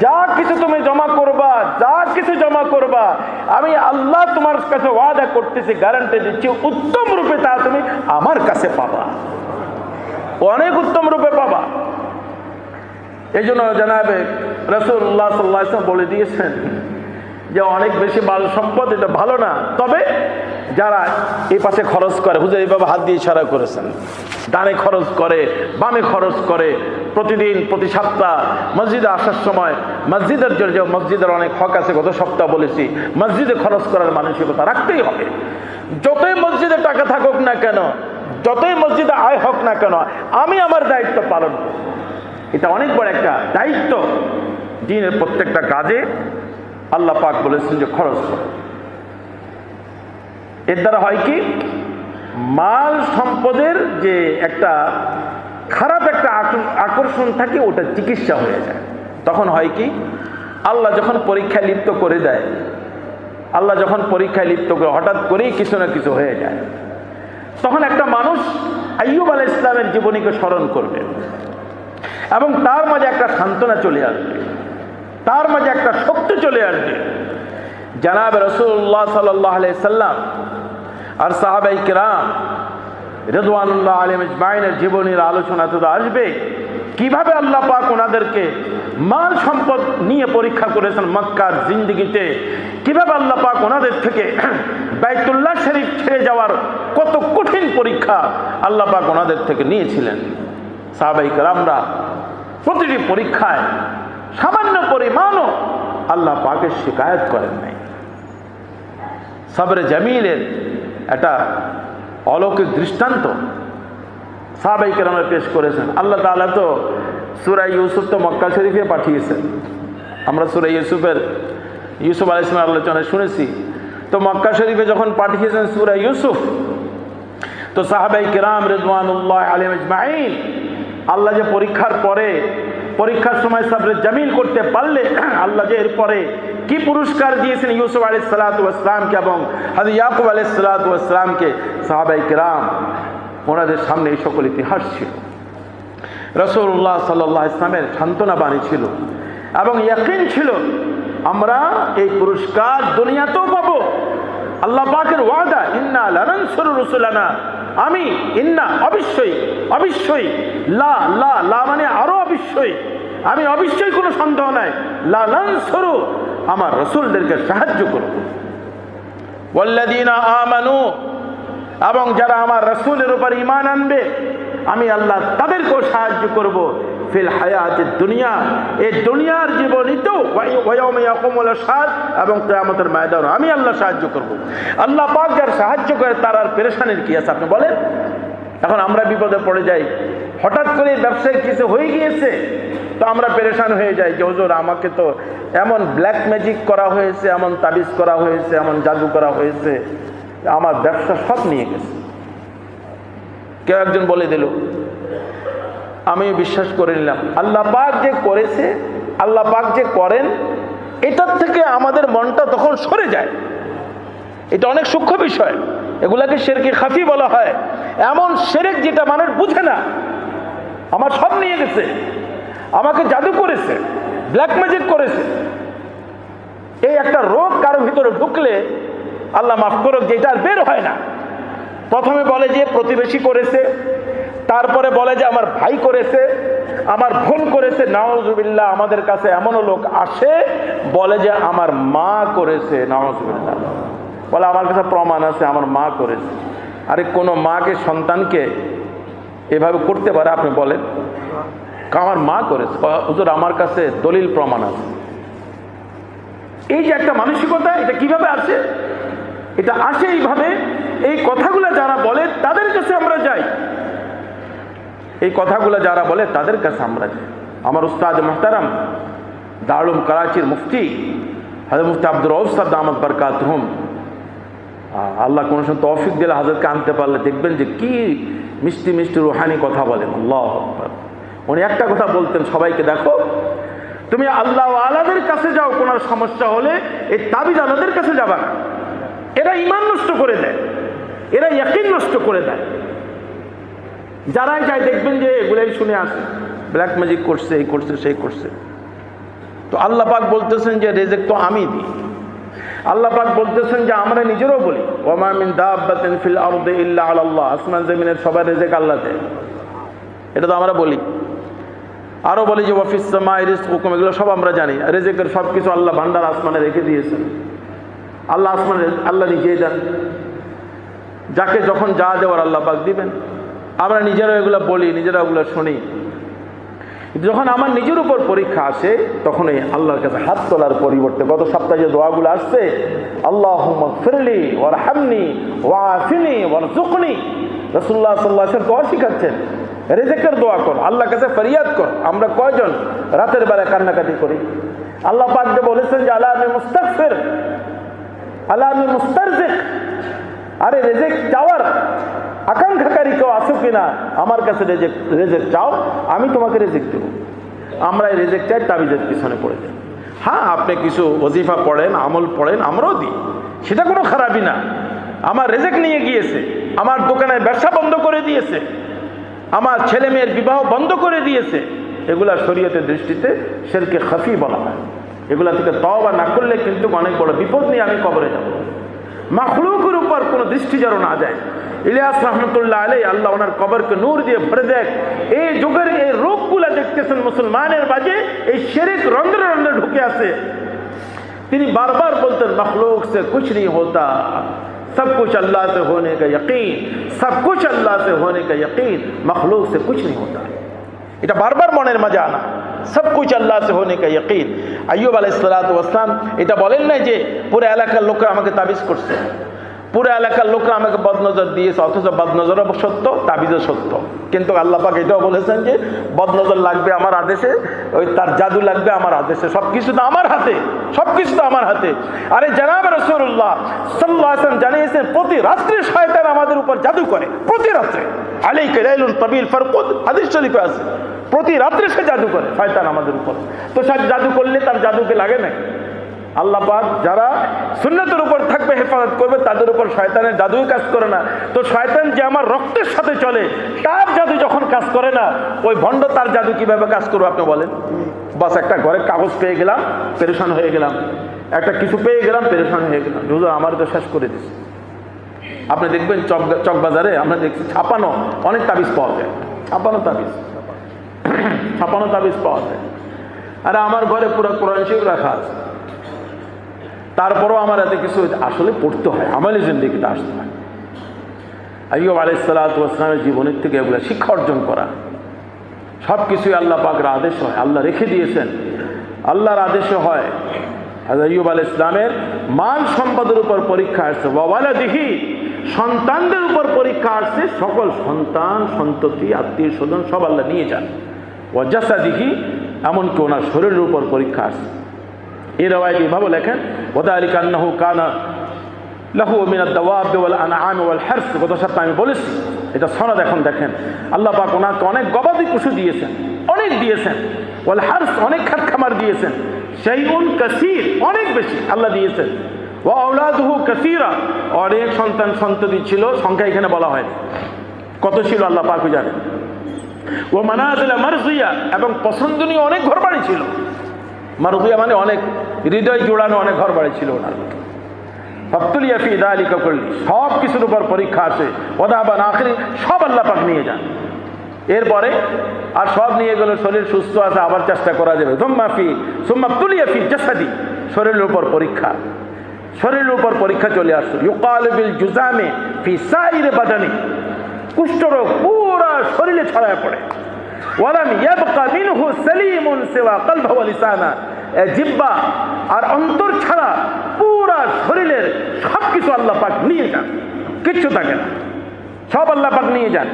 Speaker 2: যা কিছু তুমি জমা করবা, যা কিছু জমা করবা, আমি আল্লাহ তোমার কাছে ওয়াদা করতেছি, গ্যারান্টি দিচ্ছি, উত্তম রূপে তা তুমি আমার কাছে পাবা, অনেক উত্তম রূপে পাবা। এই জন্য জানাবে রাসূলুল্লাহ সাল্লাল্লাহু আলাইহি ওয়াসাল্লাম বলে দিয়েছেন যে অনেক বেশি মাল সম্পদ এটা ভালো না, তবে যারা এই পাশে খরচ করে, হুজুর এইভাবে হাত দিয়ে ইশারা করেছেন, ডানে খরচ করে, বামে খরচ করে, প্রতিদিন প্রতি সপ্তাহ মসজিদে আসার সময় মসজিদের জন্য, মসজিদের অনেক হক আছে, গত সপ্তাহ বলেছি, মসজিদে খরচ করার মানসিকতা রাখতেই হবে। যতই মসজিদে টাকা থাকুক না কেন, যতই মসজিদে আয় হোক না কেন, আমি আমার দায়িত্ব পালন করব। এটা অনেক বড় একটা দায়িত্ব। দিনের প্রত্যেকটা কাজে আল্লাহ পাক বলেছেন যে খরচ করো। এর দ্বারা হয় কি, মাল সম্পদের যে একটা খারাপ একটা আকর্ষণ থাকে, ওটা চিকিৎসা হয়ে যায়। তখন হয় কি, আল্লাহ যখন পরীক্ষায় লিপ্ত করে দেয়, আল্লাহ যখন পরীক্ষায় লিপ্ত করে হঠাৎ করেই কিছু না কিছু হয়ে যায়, তখন একটা মানুষ আইয়ুব আলাইহিস সালামের জীবনীকে স্মরণ করবে এবং তার মাঝে একটা সান্ত্বনা চলে আসবে। তার মাঝে একটা শক্তি চলে আসবে। জনাব রাসূলুল্লাহ সাল্লাল্লাহু আলাইহি সাল্লাম আর সাহাবায়ে কিরাম রিদওয়ানুল্লাহ আলাইহিম আজমাইনের জীবনের আলোচনা তো আসবে কিভাবে আল্লাহ পাক ওনাদেরকে মাল সম্পদ নিয়ে পরীক্ষা করেছেন মক্কার জিন্দেগিতে, কিভাবে আল্লাহ পাক ওনাদের থেকে বাইতুল্লাহ শরীফ ছেড়ে যাওয়ার কত কঠিন পরীক্ষা আল্লাহ পাক ওনাদের থেকে নিয়েছিলেন। সাহাবায়ে কিরামরা প্রতিটি পরীক্ষায় সামান্য পরিমাণও আল্লাহ পাকের শিকায়ত করেন নাই। সবরে জামিলের একটা অলৌকিক দৃষ্টান্ত সাহাবায়ে কেরামরা পেশ করেছেন। আল্লাহ তাআলা তো সূরা ইউসুফ তো মক্কা শরীফে পাঠিয়েছেন। আমরা সূরা ইউসুফ আলাইহিস সালামের আলোচনা শুনেছি। তো মক্কা শরীফে যখন পাঠিয়েছেন সূরা ইউসুফ, তো সাহাবায়ে কেরাম রিদওয়ানুল্লাহ আলাইহিম আজমাইন আল্লাহ যে পরীক্ষার সময় সবরে জামিল করতে পারলে আল্লাহ যে এরপরে কি পুরস্কার দিয়েছেন ইউসুফ আলাইহিস সালাতু ওয়াস সালামকে এবং হযরত ইয়াকুব আলাইহিস সালাতু ওয়াস সালামকে, সাহাবায়ে কেরাম ওনাদের সামনে এই সকল ইতিহাস ছিল। রাসূলুল্লাহ সাল্লাল্লাহু আলাইহি ওয়াসাল্লামের সান্ত্বনা বাণী ছিল এবং ইয়াকিন ছিল আমরা এই পুরস্কার দুনিয়াতেও পাবো। আল্লাহ পাকের ওয়াদা, ইন্না লানানসুরু রুসুলানা, আমি ইন্না অবশ্যই লা লা লা মানে আরো অবশ্যই, আমি অবশ্যই কোনো সন্দেহ নাই, লানানসুরু আমার রাসূলদেরকে সাহায্য করব। ওয়াল্লাযীনা আমানু, এবং যারা আমার রাসূলের উপর ঈমান আনবে আমি আল্লাহ তাদেরকেও সাহায্য করব। ফিল হায়াতিদ দুনিয়া, এই দুনিয়ার জীবনেও ওয়া ইয়াউমা ইয়াকুমুল আশহাদ, এবং কিয়ামতের ময়দানে আমি আল্লাহ সাহায্য করব। আল্লাহ পাক যার সাহায্য করে তার আর পেরেশানির কি আছে আপনি বলেন? এখন আমরা বিপদে পড়ে যাই, হঠাৎ করে ব্যবসায় কিছু হয়ে গিয়েছে তো আমরা পেরেশান হয়ে যাই যে হুজুর আমাকে তো এমন ব্ল্যাক ম্যাজিক করা হয়েছে, এমন তাবিজ করা হয়েছে, এমন জাদু করা হয়েছে, আমার ব্যবসা সব নিয়ে গেছে। কেউ একজন বলে দিল, আমি বিশ্বাস করে নিলাম। আল্লাহ পাক যে করেছে, আল্লাহ পাক যে করেন, এটার থেকে আমাদের মনটা তখন সরে যায়। এটা অনেক সূক্ষ্ম বিষয়, এগুলাকে শিরকে খাফি বলা হয়। এমন শিরক যেটা মানুষ বুঝে না, আমার সব নিয়ে গেছে, আমাকে জাদু করেছে, ব্ল্যাক ম্যাজিক করেছে, এই একটা রোগ কারো ভিতরে ঢুকলে আল্লাহ মাফ করুক যে এটা আর বের হয় না। প্রথমে বলে যে প্রতিবেশী করেছে, তারপরে বলে যে আমার ভাই করেছে, আমার বোন করেছে, নাউজুবিল্লাহ। আমাদের কাছে এমনও লোক আসে বলে যে আমার মা করেছে, নাউজুবিল্লাহ, বলে আমার কাছে প্রমাণ আছে আমার মা করেছে। আরে কোনো মাকে সন্তানকে এভাবে করতে পারে আপনি বলেন? আমার মা করেছে, হুজুর আমার কাছে দলিল প্রমাণ আছে। এই যে একটা মানসিকতা, এটা কিভাবে আসে? এটা আসে এইভাবে, এই কথাগুলো যারা বলে তাদের কাছে আমরা যাই, এই কথাগুলো যারা বলে তাদের কাছে আমরা যাই। আমার উস্তাদ মুহতারাম দারুল উলুম করাচির মুফতি হযরত মুফতি আব্দুর রউফ সাহেব দামাত বরকাতুহুম, আল্লাহ কোন সময় তৌফিক দিলে হযরতকে আনতে পারলে দেখবেন যে কি মিষ্টি মিষ্টি রুহানি কথা বলেন। আল্লাহু আকবার। উনি একটা কথা বলতেন সবাইকে, দেখো তুমি আল্লাহ ওয়ালাদের কাছে যাও, কোনো সমস্যা হলে এই তাবিজ আলাদের কাছে যাবা না। এরা ঈমান নষ্ট করে দেয়, এরা ইয়াকিন নষ্ট করে দেয়। যারাই যায় দেখবেন যে এগুলাই শুনে আসে, ব্ল্যাক ম্যাজিক করছে, এই করছে, সেই করছে। তো আল্লাহ পাক বলতেছেন যে রিজিক তো আমি দিই। আল্লাহ পাক বলতেছেন যে আমরা নিজেরও বলি, ওয়া মা মিন দাব্বাতিন ফিল আরদি ইল্লা আলাল্লাহ, আসমান জমিনের সবার রিজিক আল্লাহ দেয়, এটা তো আমরা বলি। আরো বলি যে ওয়া ফিস সামাই রিজকুকুম, এগুলো সব আমরা জানি। রিজিকের সব কিছু আল্লাহ ভান্ডার আসমানে রেখে দিয়েছেন। আল্লাহ আসমানে আল্লাহ নিজেই দেন, যাকে যখন যা দেওয়ার আল্লাহ পাক দিবেন। আমরা নিজেরা এগুলো বলি, নিজেরা ওগুলো শুনি। যখন আমার নিজের উপর পরীক্ষা আসে তখন এই আল্লাহর কাছে হাত তোলার পরিবর্তে গত সপ্তাহে যে দোয়াগুলো আসছে, আল্লাহুম্মা গফিরলি ওয়ারহামনি ওয়াআফিনি ওয়ারযুকনি, রাসূলুল্লাহ সাল্লাল্লাহু আলাইহি ওয়াসাল্লাম দোয়া শিখাচ্ছেন, রিজিকের দোয়া কর, আল্লাহর কাছে ফরিয়াদ কর। আমরা কয়জন রাতের বেলা কান্নাকাটি করি? আল্লাহ পাক যে বলেছেন যে আলা আমি মুস্তাগফির, আলা আমি মুস্তারজিক, আরে রিজিক চাওয়ার আকাঙ্ক্ষাকারী কেউ আছো কিনা, আমার কাছে রিজিক চাও, আমি তোমাকে রিজিক দেব। আমরা এই রিজিক চাই, তাবিজের পিছনে পড়ে যাই। হ্যাঁ, আপনি কিছু ওজিফা পড়েন, আমল পড়েন, আমরাও দিই, সেটা কোনো খারাপই না। আমার রিজিক নিয়ে গিয়েছে, আমার দোকানের ব্যবসা বন্ধ করে দিয়েছে, আমার ছেলে মেয়ের বিবাহ বন্ধ করে দিয়েছে, এগুলা শরীয়তের দৃষ্টিতে শিরকে খাফি বলা হয়। এগুলা থেকে তওবা না করলে কিন্তু অনেক বড় বিপদ নিয়ে আমি কবরে যাব। মাখলুকের উপর কোনো দৃষ্টি যেন না যায়। ইলিয়াস রহমতুল্লাহ আলাইহি, আল্লাহ ওনার কবরকে নূর দিয়ে ভরে দেখ। এই যুগের এই রোগগুলা দেখতেছেন মুসলমানের মাঝে, এই শিরক রন্ধ্রে রন্ধ্রে ঢুকে আছে। তিনি বারবার বলতেন, मखलूक से कुछ नहीं होता, सब कुछ अल्लाह से होने का यकीन, सब कुछ अल्लाह से होने का यकीन, मखलूक से कुछ नहीं होता। এটা বারবার মনের মাঝে আনা, সব কুছ আল্লাহ সে হোনে কা ইয়াকিন। আইয়ুব আলাইহিস সালাতু ওয়াস সালাম এটা বলেন নাই যে পুরো এলাকার লোকরা আমাকে তাবিজ করছে, পুরো এলাকার লোকরা আমাকে বদনজর দিয়েছে, অথচ বদনজরও সত্য, তাবিজও সত্য। কিন্তু আল্লাহ পাক এটাও বলেছেন যে বদনজর লাগবে আমার আদেশে, ওই তার জাদু লাগবে আমার আদেশে, সবকিছু তো আমার হাতে, সবকিছু তো আমার হাতে। আরে জনাব রাসূলুল্লাহ সাল্লাল্লাহু আলাইহি ওয়াসাল্লাম জানিয়েছেন প্রতি রাত্রে শয়তান আমাদের উপর জাদু করে, প্রতি রাত্রে। আলাইকা লাইলুন তাবিল ফারকুদ, হাদিস শরীফে আছে, প্রতি রাত্রে সে জাদু করে শয়তান আমাদের উপর। তো সে জাদু করলে তার জাদুকে লাগে না? আল্লাহ পাক যারা সুন্নতের উপর থাকবে, হেফাজত করবে, তাদের উপর শয়তানের জাদুই কাজ করে না। তো শয়তান যে আমার রক্তের সাথে চলে, তার জাদু যখন কাজ করে না, ওই ভণ্ড তার জাদু কিভাবে কাজ করবে আপনি বলেন? বাস একটা ঘরে কাগজ পেয়ে গেলাম, পেরেশান হয়ে গেলাম, একটা কিছু পেয়ে গেলাম, পেরেশান হয়ে গেলাম, হুজুর আমার তো শেষ করে দিচ্ছে। আপনি দেখবেন চকবাজারে আমরা দেখছি ছাপানো অনেক তাবিজ পাওয়া যায়, ছাপানো তাবিজ, ছাপানো তাবিজ পাওয়া যায়। আরে আমার ঘরে পুরো কোরআন শরীফ রাখা আছে, তারপরও আমার এত কিছু আসলে পড়তে হয়, আমালি জিন্দেগিতে আসতে হয়। আইয়ুব আলাইহিস সালাতু ওয়াস সালামের জীবনের থেকে এগুলো শিক্ষা অর্জন করা। সব কিছুই আল্লাহ পাকের আদেশ হয়, আল্লাহ রেখে দিয়েছেন, আল্লাহর আদেশে হয়। আইয়ুব আলাইহিস সালামের মান সম্পদের উপর পরীক্ষা আসছে, ওয়ালাদিহি, সন্তানদের উপর পরীক্ষা আসছে। সকল সন্তান, সন্ততি, আত্মীয় স্বজন সব আল্লাহ নিয়ে যান। ওয়াজাসাদিহি, এমনকি ওনার শরীরের উপর পরীক্ষা আসছে। এই রাওয়ায়াতে এভাবে লেখেন, ওয়াদালিকা আন্নাহু কানা লাহু মিনাদ দাওয়াব ওয়াল আনআম ওয়াল হারস। গত সপ্তাহে আমি বলেছি, এটা সনদ এখন দেখেন। আল্লাহ পাক ওনাকে অনেক গবাদি পশু দিয়েছেন, অনেক দিয়েছেন, ওয়াল হারস অনেক খাত খামার দিয়েছেন, শাইউন কাসীর অনেক বেশি আল্লাহ দিয়েছেন, ওয়া আওলাদুহু কাসীরা অনেক সন্তান সন্ততি ছিল, সংখ্যা এখানে বলা হয়নি, কত ছিল আল্লাহ পাকই জানেন। ওয়া মানাজিলা মারজিয়া, এবং পছন্দনীয় অনেক ঘরবাড়ি ছিল। মারজিয়া মানে অনেক হৃদয় জোড়ানো অনেক ঘরবাড়ি ছিল ওনার। ফাবতুলিয়া ফি যালিকা কুল্লি, সব কিছুর উপর পরীক্ষা আছে। ওয়াদাবান আখিরি, সব আল্লাহ পাক নিয়ে যান। এরপরে আর সব নিয়ে গেল, শরীর সুস্থ আছে, আবার চেষ্টা করা যাবে। সুম্মাবতুলিয়া ফি জাসাদি, শরীরের উপর পরীক্ষা, শরীরের উপর পরীক্ষা চলে আসছে। ইউকালু বিল জুজামে ফি সাইরি বাদানি, কুষ্ঠরোগ পুরা শরীরে ছড়ায় পড়ে। ওয়ালাম ইয়াবকা মিনহু সালিমুন সিওয়া কলবহু ওয়া লিসানা, জিহ্বা আর অন্তর ছাড়া পুরা শরীরের সব কিছু আল্লাহ পাক নিয়ে যান, কিচ্ছু থাকে না, সব আল্লাহ পাক নিয়ে যান।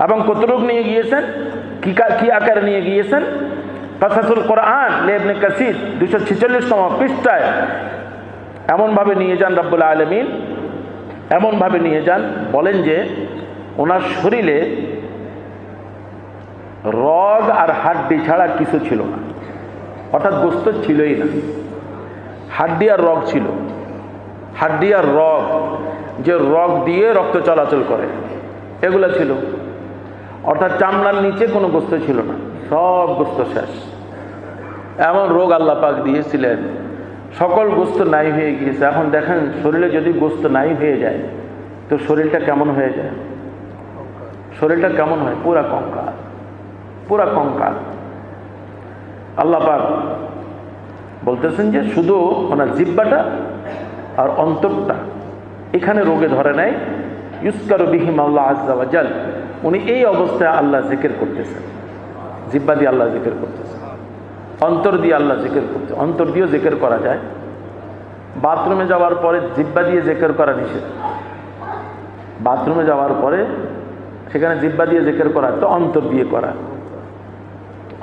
Speaker 2: এবং কতটুকু নিয়ে গিয়েছেন, কি আকারে নিয়ে গিয়েছেন? কাসাসুল কোরআন ইবনে কাসির 246তম পৃষ্ঠায় এমনভাবে নিয়ে যান রব্বুল আলামিন, এমনভাবে নিয়ে যান, বলেন যে ওনার শরীরে রগ আর হাড্ডি ছাড়া কিছু ছিল না, অর্থাৎ গোস্ত ছিলই না, হাড্ডি আর রগ ছিল। হাড্ডি আর রগ, যে রগ দিয়ে রক্ত চলাচল করে, এগুলো ছিল। অর্থাৎ চামড়ার নিচে কোনো গোস্ত ছিল না, সব গোস্ত শেষ। এমন রোগ আল্লাহ পাক দিয়েছিলেন, সকল গোস্ত নাই হয়ে গিয়েছে। এখন দেখেন শরীরে যদি গোস্ত নাই হয়ে যায় তো শরীরটা কেমন হয়ে যায়? শরীরটা কেমন হয়? পুরা কঙ্কাল, পুরা কঙ্কাল। আল্লাহ পাক বলতেছেন যে শুধু ওনার জিহ্বাটা আর অন্তরটা এখানে রোগে ধরে নাই। ইউসকারু বিহিম আল্লাহ আযজা ওয়া জাল, উনি এই অবস্থায় আল্লাহ জিকির করতেছেন, জিহ্বা দিয়ে আল্লাহ জিকির করতেছেন, অন্তর দিয়ে আল্লাহ জিকির করতে। অন্তর দিয়েও জিকির করা যায়। বাথরুমে যাওয়ার পরে জিহ্বা দিয়ে জিকির করা নিষেধ। বাথরুমে যাওয়ার পরে সেখানে জিহ্বা দিয়ে জিকির করা, তো অন্তর দিয়ে করা,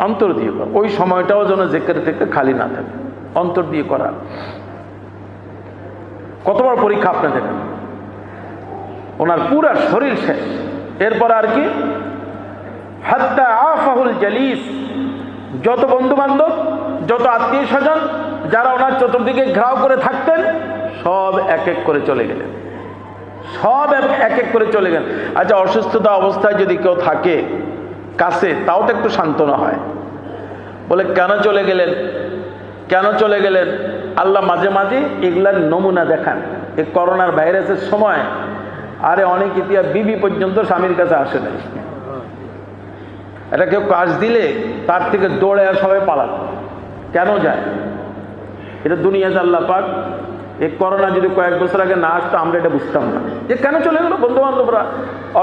Speaker 2: অন্তর দিয়ে করা। ওই সময়টাও যেন জিকির থেকে খালি না থাকে, অন্তর দিয়ে করা। কত বড় পরীক্ষা আপনি দেখেন, ওনার পুরা শরীর শেষ। এরপর আর কি? হাত্তা আফাহুল জালিস, যত বন্ধু বান্ধব, যত আত্মীয় স্বজন যারা ওনার চতুর্দিকে ঘেরাও করে থাকতেন, সব এক এক করে চলে গেলেন, সব এক এক করে চলে গেলেন। আচ্ছা, অসুস্থতা অবস্থায় যদি কেউ থাকে কাছে, তাও তো একটু সান্ত্বনা হয়। বলে কেন চলে গেলেন? কেন চলে গেলেন? আল্লাহ মাঝে মাঝে এগুলার নমুনা দেখান। এই করোনার ভাইরাসের সময় আরে অনেক ইতিহাস বিবি পর্যন্ত স্বামীর কাছে আসে নাই। এটা কেউ কাজ দিলে তার থেকে দৌড়ে সবাই পালাত। কেন যায়? এটা দুনিয়াতে আল্লাহ পাক, এই করোনা যদি কয়েক বছর আগে না আসতো আমরা এটা বুঝতাম না যে কেন চলে গেল। বন্ধু বান্ধবরা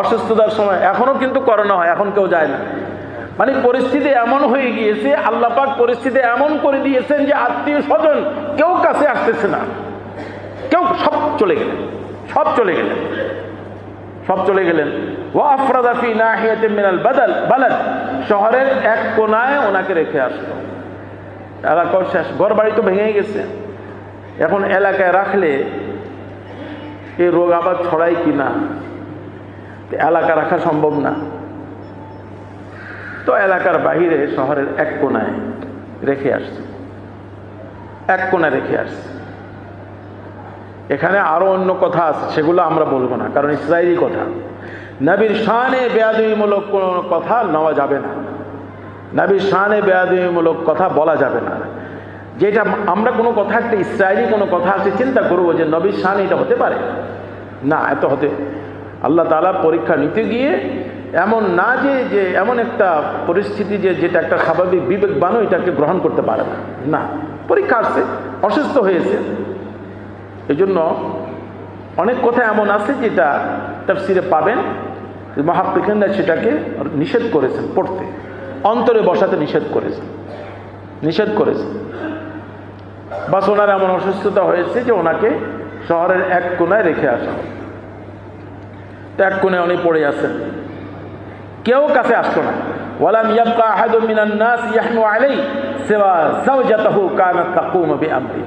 Speaker 2: অসুস্থতার সময় এখনো কিন্তু করোনা হয়, এখন কেউ যায় না। মানে পরিস্থিতি এমন হয়ে গিয়েছে, আল্লাহ পাক পরিস্থিতি এমন করে দিয়েছেন যে আত্মীয় স্বজন কেউ কাছে আসতেছে না, কেউ সব চলে গেলেন, সব চলে গেলেন, সব চলে গেলেন। ওয়া আফরাদা ফি নাহিয়াতিন মিনাল বালাদ, শহরের এক কোনায় ওনাকে রেখে আসলো। এলাকা শেষ, ঘর বাড়ি তো ভেঙে গেছে। এখন এলাকায় রাখলে এই রোগ আবার ছড়ায় কিনা, এলাকা রাখা সম্ভব না। তো এলাকার বাহিরে শহরের এক কোনায় রেখে আসছে, এক কোনায় রেখে আসছে। এখানে আরো অন্য কথা আছে, সেগুলো আমরা বলবো না, কারণ ইসরায়েলি কথা। নবীর শানে বেয়াদবিমূলক কোনো কথা নেওয়া যাবে না, নবীর শানে বেয়াদবিমূলক কথা বলা যাবে না। যেটা আমরা কোনো কথা, একটা ইসরায়েলি কোনো কথা আছে, চিন্তা করবো যে নবীর শানে এটা হতে পারে না, এত হতে আল্লাহ তাআলা পরীক্ষা নিতে গিয়ে এমন না যে এমন একটা পরিস্থিতি যেটা একটা স্বাভাবিক বিবেকবানও এটাকে গ্রহণ করতে পারে না। না, পরীক্ষা আসছে, অসুস্থ হয়েছে। এই জন্য অনেক কথা এমন আছে যেটা তাফসিরে পাবেন, মুহাক্কিকিনরা সেটাকে নিষেধ করেছেন পড়তে, অন্তরে বসাতে নিষেধ করেছেন, নিষেধ করেছেন। বাস ওনার এমন অসুস্থতা হয়েছে যে ওনাকে শহরের এক কোনায় রেখে আসা হয়। তো এক কোণে উনি পড়ে আছেন, কেউ কাছে আসতো না। ওয়ালাম ইয়াবকা আহাদুম মিনান নাস ইয়াহনু আলাইহি সিওয়া যাওজাতাহু কানাত তাকুমু বিআমরি,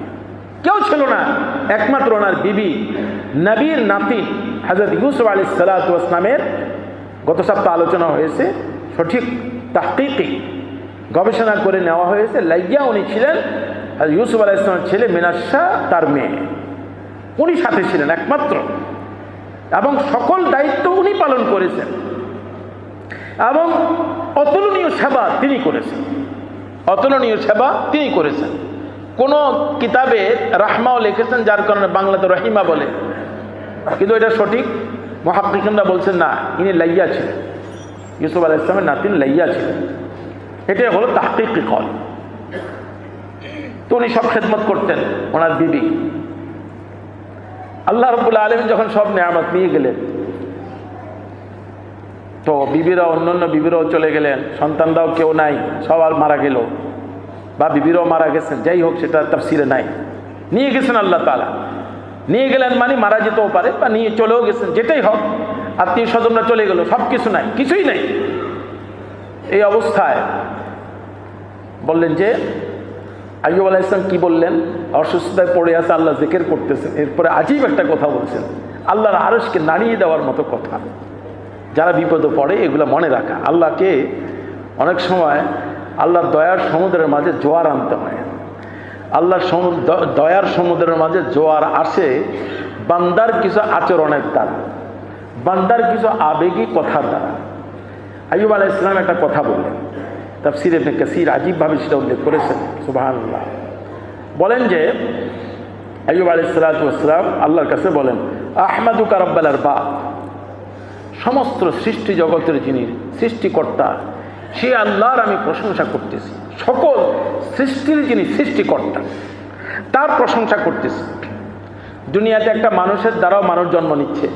Speaker 2: কেউ ছিল না একমাত্র ওনার বিবি, নবীর নাতি হযরত ইউসুফ আলাইহিস সালাতু ওয়াস সালামের, গত সপ্তাহে আলোচনা হয়েছে, সঠিক তাহকিকি গবেষণা করে নেওয়া হয়েছে। লাইয়া উনি ছিলেন ইউসুফ আলাইহিস সালামের ছেলে মিনাশা, তার মেয়ে, উনি সাথে ছিলেন একমাত্র, এবং সকল দায়িত্ব উনি পালন করেছেন এবং অতুলনীয় সেবা তিনি করেছেন, অতুলনীয় সেবা তিনি করেছেন। কোন কিতাবে রাহমাও লিখেছেন, যার কারণে বাংলাতে রহিমা বলে, কিন্তু এটা সঠিক মুহাক্কিকিনরা বলছেন না, ইনি লাইয়া ছিলেন, ইউসুফ আলাইহিস সালামের নাতিন লাইয়া ছিলেন। এটাই হলো তাহকিকি কল। তো উনি সব খেদমত করতেন ওনার বিবি। আল্লাহ রাব্বুল আলামিন যখন সব নেয়ামত নিয়ে গেলেন, তো বিবিরা, অন্যান্য বিবিরাও চলে গেলেন, সন্তানরাও কেউ নাই, সবাই মারা গেল, বা বিবিরাও মারা গেছেন, যাই হোক সেটা তাফসিরে নাই। নিয়ে গেছেন আল্লাহ তাআলা, নিয়ে গেলেন মানে মারা যেতেও পারে, বা নিয়ে চলেও গেছেন, যেটাই হোক, আত্মীয় স্বজনরা চলে গেল, সব কিছু নাই, কিছুই নাই। এই অবস্থায় বললেন যে আইয়ুব আলাইহিস সালাম কি বললেন? অসুস্থতায় পড়ে আছে, আল্লাহ জিকির করতেছেন। এরপরে আজীব একটা কথা বলছেন, আল্লাহর আরশকে নাড়িয়ে দেওয়ার মতো কথা। যারা বিপদে পড়ে এগুলো মনে রাখা। আল্লাহকে অনেক সময় আল্লাহর দয়ার সমুদ্রের মাঝে জোয়ার আনতে হয়। আল্লাহর দয়ার সমুদ্রের মাঝে জোয়ার আসে বান্দার কিছু আচরণের দ্বারা, বান্দার কিছু আবেগী কথার দ্বারা। আইয়ুব আলাইহিস সালাম একটা কথা বললেন, তাফসীর ইবনে কাসীর আজীবভাবে সেটা উল্লেখ করেছেন, সুবহানাল্লাহ। বলেন যে আইয়ুব আলাইহিস সালাতু ওয়াস সালাম আল্লাহর কাছে বলেন, আহমাদুকা রাব্বাল আরবাব, সমস্ত সৃষ্টি জগতের যিনি সৃষ্টিকর্তা, সে আল্লাহর আমি প্রশংসা করতেছি। সকল সৃষ্টির যিনি সৃষ্টিকর্তা, তার প্রশংসা করতেছি। দুনিয়াতে একটা মানুষের দ্বারাও মানুষ জন্ম নিচ্ছে,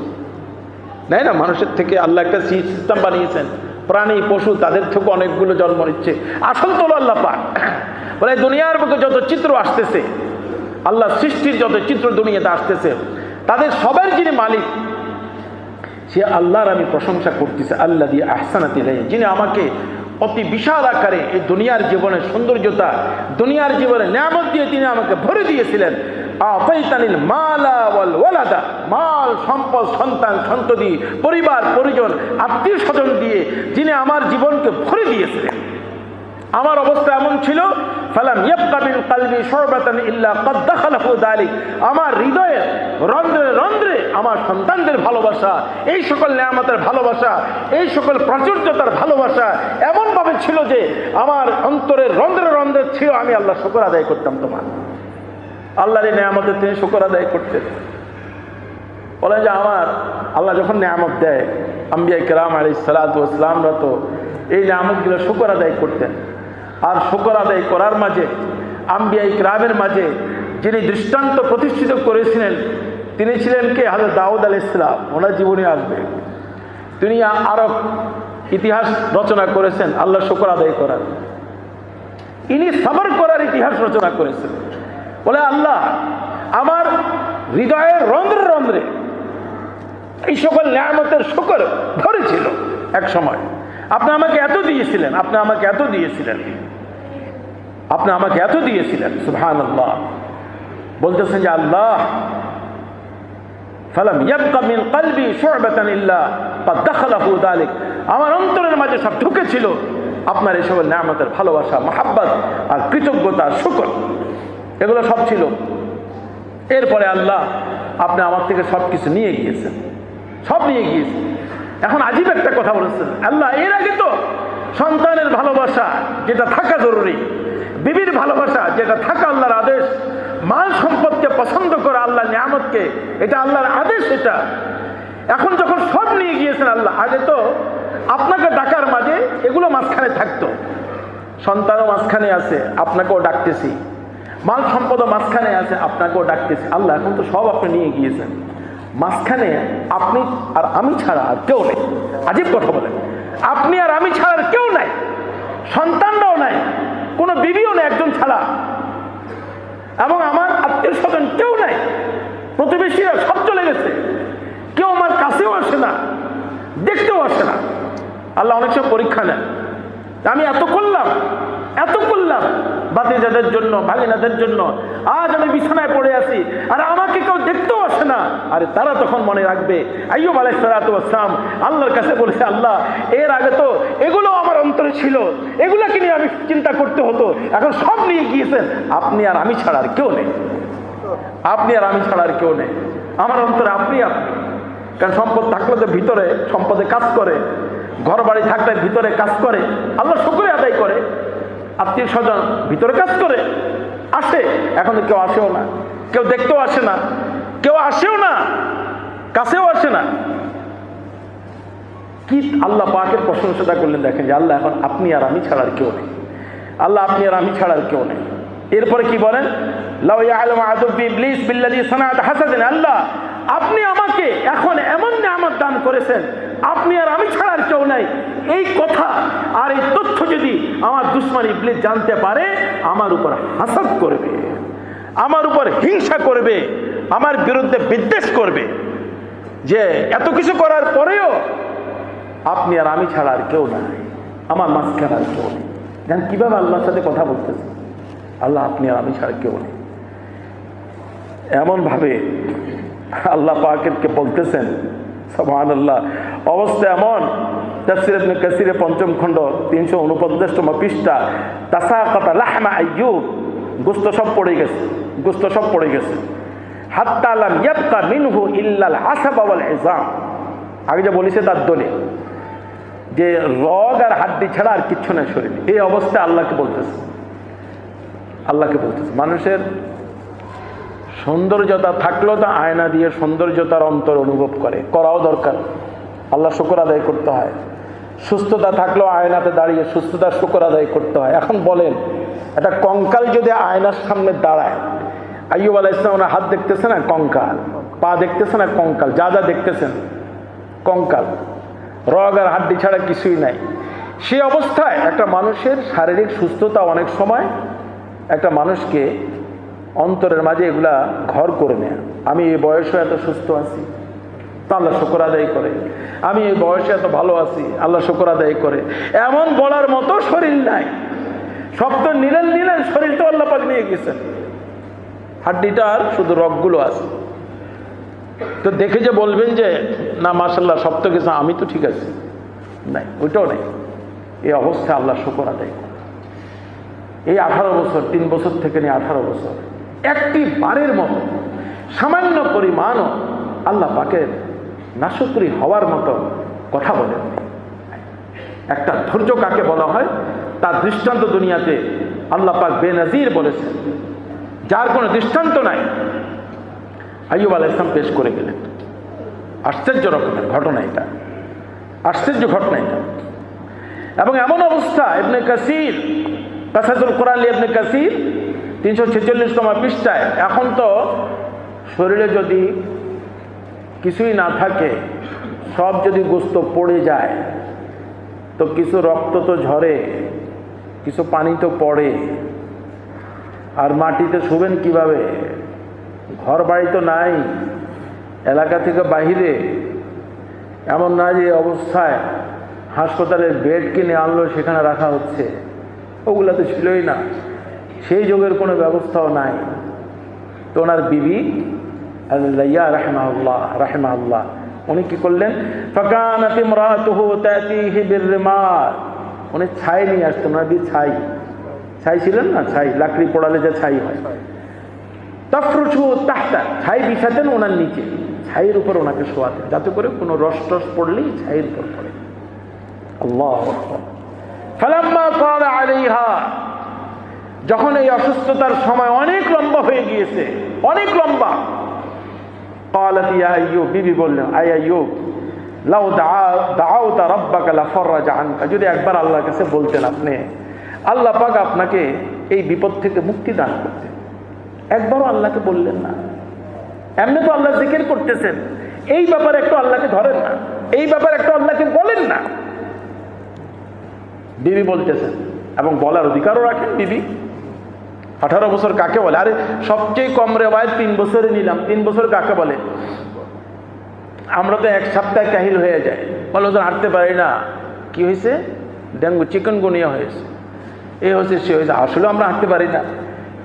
Speaker 2: তাই না? মানুষের থেকে আল্লাহ একটা সিস্টেম বানিয়েছেন, প্রাণী পশু তাদের থেকে অনেকগুলো জন্ম নিচ্ছে। আসল তো আল্লাহ পাক বলে, দুনিয়ার বুকে যত চিত্র আসতেছে, আল্লাহ সৃষ্টির যত চিত্র দুনিয়াতে আসতেছে, তাদের সবার যিনি মালিক, সে আল্লাহর আমি প্রশংসা করতেছি। আল্লাহ দিয়ে আহসানাত ইলাইহি, যিনি আমাকে অতি বিশাল আকারে এই দুনিয়ার জীবনের সৌন্দর্যতা, দুনিয়ার জীবনে নিয়ামত দিয়ে তিনি আমাকে ভরে দিয়েছিলেন। আতাইতানিল মালা ওয়াল ওয়ালাদা, মাল সম্পদ, সন্তান সন্ততি, পরিবার পরিজন, আত্মীয় স্বজন দিয়ে যিনি আমার জীবনকে ভরে দিয়েছিলেন। আমার অবস্থা এমন ছিল, ফালাম ইয়াবকা মিন কলবি শুবাতান ইল্লা ক্বাদ দাখালাহু যালিক, আমার হৃদয়ে রন্ধ্রে রন্ধ্রে আমার সন্তানদের ভালোবাসা, এই সকল নিয়ামতের ভালোবাসা, এই সকল প্রাচুর্যতার ভালোবাসা এমনভাবে ছিল যে আমার অন্তরের রন্ধ্রে রন্ধ্রে ছিল। আমি আল্লাহ শুকর আদায় করতাম তোমার, আল্লাহর এই নিয়ামতের তিনি শুকর আদায় করতেন। বলেন যে আমার আল্লাহ যখন নিয়ামত দেয়, আম্বিয়া কিরাম আলাইহিস সালাতু ওয়াস সালামরা তো এই নিয়ামতগুলো শুকর আদায় করতেন। আর শুকর আদায় করার মাঝে আম্বিয়া কিরামের মাঝে যিনি দৃষ্টান্ত প্রতিষ্ঠিত করেছিলেন তিনি ছিলেন কে? হযরত দাউদ আলাইহিস সালাম। ওনার জীবনে আসবে, তিনি আরব ইতিহাস রচনা করেছেন আল্লাহ শুকর আদায় করার। ইনি সবর করার ইতিহাস রচনা করেছেন। বলে আল্লাহ আমার হৃদয়ের রন্ধ্রে রন্ধ্রে এই সকল নিয়ামতের শুকর ভরেছিল এক সময়। আপনি আমাকে এত দিয়েছিলেন, আপনি আমাকে এত দিয়েছিলেন, আপনি আমাকে এত দিয়েছিলেন। সুবহানাল্লাহ। বলতেছেন যে আল্লাহ ফালাম ইয়াবকা মিন কলবি শুবাতান ইল্লা ক্বাদ দাখালাহু যালিক, আমার অন্তরের মাঝে সব ঢুকেছিল আপনার এই সকল নিয়ামতের ভালোবাসা, মহাব্বত আর কৃতজ্ঞতা, শুকর, এগুলো সব ছিল। এরপরে আল্লাহ আপনি আমার থেকে সব কিছু নিয়ে গিয়েছেন, সব নিয়ে গিয়েছেন। এখন আজীব একটা কথা বলেছেন আল্লাহ, এর আগে তো সন্তানের ভালোবাসা যেটা থাকা জরুরি, বিবির ভালোবাসা যেটা থাকা আল্লাহর আদেশ, মাল সম্পদকে পছন্দ করা আল্লাহর নিয়ামতকে, এটা আল্লাহর আদেশ। এটা এখন যখন সব নিয়ে গিয়েছেন আল্লাহ, আগে তো আপনাকে ডাকার মাঝে এগুলো মাঝখানে থাকতো, সন্তানও মাঝখানে আছে আপনাকেও ডাকতেছি, মাল সম্পদও মাঝখানে আছে আপনাকেও ডাকতেছি। আল্লাহ এখন তো সব আপনি নিয়ে গিয়েছেন, মাঝখানে আপনি আর আমি ছাড়া আর কেউ নেই। আজীব কথা বলেন, আপনি আর আমি ছাড়া আর কেউ নাই, সন্তানরাও নাই, কোনো বিবিও নেই একজন ছাড়া, এবং আমার আত্মীয় স্বজন কেউ নাই, প্রতিবেশীরা সব চলে গেছে, কেউ আমার কাছেও আসে না, দেখতেও আসে না। আল্লাহ অনেক সময় পরীক্ষা নেন, আমি এত করলাম ভাতিজাদের জন্য, ভাগিনাদের জন্য, আজ আমি বিছানায় পড়ে আছি আর আমাকে কেউ দেখতেও আসে না। আরে তারা তখন মনে রাখবে আইয়ুব আলাইহিস সালাতু ওয়াস সালাম আল্লাহর কাছে বলেছে, আল্লাহ এর আগে তো এগুলো আমার অন্তরে ছিল, এগুলাকে নিয়ে আমি চিন্তা করতে হতো, এখন সব নিয়ে গিয়েছেন, আপনি আর আমি ছাড়া আর কেউ নেই, আপনি আর আমি ছাড়া আর কেউ নেই আমার অন্তরে, আপনি। কারণ সম্পদ থাকলে তো ভিতরে সম্পদে কাজ করে, ঘর বাড়ি থাকলে ভিতরে কাজ করে, আল্লাহ শুকরিয়া আদায় করে, আত্মীয় স্বজন ভিতরে কাজ করে, আসে। এখন কেউ আসেও না, কেউ দেখতেও আসে না, কেউ আসেও না, কাছেও আসে না। কি আল্লাহ পাকের প্রশংসা করলেন, দেখেন যে আল্লাহ এখন আপনি আর আমি ছাড়া আর কেউ নেই, আল্লাহ আপনি আর আমি ছাড়া আর কেউ নেই। এরপরে কি বলেন, লাউ ইয়ালামু আদু বিবলিস বিল্লাযী সানাআত হাসাদান, আল্লাহ আপনি আমাকে এখন এমন নিয়ামত দান করেছেন, আপনি আর আমি ছাড়া আর কেউ নাই, এই কথা আর এই তথ্য যদি আমার দুশমন ইবলিস জানতে পারে, আমার উপর হাসাদ করবে, আমার উপর হিংসা করবে, আমার বিরুদ্ধে বিদ্বেষ করবে, যে এত কিছু করার পরেও আপনি আর আমি ছাড়া আর কেউ নাই, আমার মাঝখানে আর কেউ নেই। জান কিভাবে আল্লাহর সাথে কথা বলতেছে, আল্লাহ আপনি আর আমি ছাড়া কেউ নেই, এমন ভাবে আল্লাহ পাককে বলতেছেন। সুবহানাল্লাহ। অবস্থা এমন, তাফসীর ইবনে কাসিরের ৫ম খণ্ড ৩৪৯তম পৃষ্ঠা, তাসাকাতা লাহমা আইয়ুব, গোশত সব পড়ে গেছে, গোশত সব পড়ে গেছে। হাত্তা লাম ইয়াবকা মিনহু ইল্লাল আসাব ওয়াল ইযাম, আগে যে বলেছে তার দলে যে রগ আর হাড্ডি ছাড়া আর কিচ্ছু নাই শরীরে। এই অবস্থায় আল্লাহকে বলতেছে, আল্লাহকে বলতেছে। মানুষের সৌন্দর্যতা থাকলেও তো আয়না দিয়ে সৌন্দর্যতার অন্তর অনুভব করে, করাও দরকার, আল্লাহ শুকর আদায় করতে হয়। সুস্থতা থাকলেও আয়নাতে দাঁড়িয়ে সুস্থতার শুকর আদায় করতে হয়। এখন বলেন, একটা কঙ্কাল যদি আয়নার সামনে দাঁড়ায়, আইয়ুব আলাইহিস সালাম হাত দেখতেছে না কঙ্কাল, পা দেখতেছে না কঙ্কাল, যা যা দেখতেছেন কঙ্কাল, রগ আর হাড্ডি ছাড়া কিছুই নাই। সেই অবস্থায় একটা মানুষের শারীরিক সুস্থতা অনেক সময় একটা মানুষকে অন্তরের মাঝে এগুলা ঘর করে নেয়। আমি এই বয়সে এত সুস্থ আছি, তা আল্লাহ শুকর আদায় করে। আমি এই বয়সে এত ভালো আছি, আল্লাহ শুকর আদায় করে। এমন বলার মতো শরীর নাই, সব তো নিলেন নিলেন, শরীরটা আল্লাহ পাক নিয়ে গেছেন, হাড্ডিটা আর শুধু রগগুলো আছে। তো দেখে যে বলবেন যে না মাশাআল্লাহ সব তো কিছু, আমি তো ঠিক আছি, নাই, ওইটাও নেই। এই অবস্থায় আল্লাহ শুকর আদায় করে।
Speaker 1: এই 18 বছর, 3 বছর থেকে নিয়ে 18 বছর একটি বারের মতো সামান্য পরিমাণও আল্লাহ পাকের নাশুকরি হওয়ার মতো কথা বলেন। একটা ধৈর্য কাকে বলা হয় তার দৃষ্টান্ত দুনিয়াতে আল্লাহ পাক বেনজির বলেছেন, যার কোনো দৃষ্টান্ত নাই। আইয়ুব আলাইহিস সালাম পেশ করে গেলেন। আশ্চর্য রকমের ঘটনা এটা, আশ্চর্য ঘটনা এটা। এবং এমন অবস্থা, ইবনে কাসির কাসাসুল কোরআন ইবনে কাসির 346তম পৃষ্ঠায়, এখন তো শরীরে যদি কিছুই না থাকে, সব যদি গোস্ত পড়ে যায়, তো কিছু রক্ত তো ঝরে, কিছু পানি তো পড়ে, আর মাটিতে শুবেন কিভাবে? ঘর বাড়ি তো নাই, এলাকা থেকে বাহিরে। এমন না যে অবস্থায় হাসপাতালের বেড কিনে আনলো সেখানে রাখা হচ্ছে, ওগুলা তো ছিলই না, সেই যুগের কোনো ব্যবস্থাও নাই। তো ওনার বিবি আল্লাহ রাহিমাহুল্লাহ উনি কি করলেন? ফাকানাত ইমরাতুহু তাতিহি বিররিমাল, উনি ছাই নিয়ে আসতেন। ওনার বিবি ছাই ছিলেন না, ছাই লাকড়ি পোড়ালে যে ছাই হয়, তাফরুশু তাহতা, ছাই বিছাতেন ওনার নিচে, ছাইয়ের উপর ওনাকে শোয়াতেন, যাতে করে কোনো রস টস পড়লেই ছাইয়ের উপর পড়ে। আল্লাহু আকবার। ফালাম্মা ক্বালা আলাইহা, যখন এই অসুস্থতার সময় অনেক লম্বা হয়ে গিয়েছে, অনেক লম্বা, ক্বালাত ইয়া আইয়ুব, বিবি বললেন, আয় আইয়ুব, লাউ দাআউতা রাব্বাকা লাফররাজা আনকা, যদি একবার আল্লাহর কাছে বলতেন আপনি, আল্লাহ পাক আপনাকে এই বিপদ থেকে মুক্তি দান করতেন। একবারও আল্লাহকে বললেন না। এমনি তো আল্লাহ জিকির করতেছেন, এই ব্যাপারে একটু আল্লাহকে ধরেন না, এই ব্যাপারে একটু আল্লাহকে বলেন না। বিবি বলতেছেন এবং বলার অধিকারও রাখেন বিবি। 18 বছর কাকে বলে? আরে সবচেয়ে কম রেওয়ায়েত 3 বছরে নিলাম। 3 বছর কাকে বলে? আমরা তো 1 সপ্তাহে কাহিল হয়ে যায়, বলে ওজন হাঁটতে পারি না, কি হয়েছে? ডেঙ্গু চিকনগুনিয়া হয়েছে, এ হয়েছে সে হয়েছে। আসলে আমরা হাঁটতে পারি না।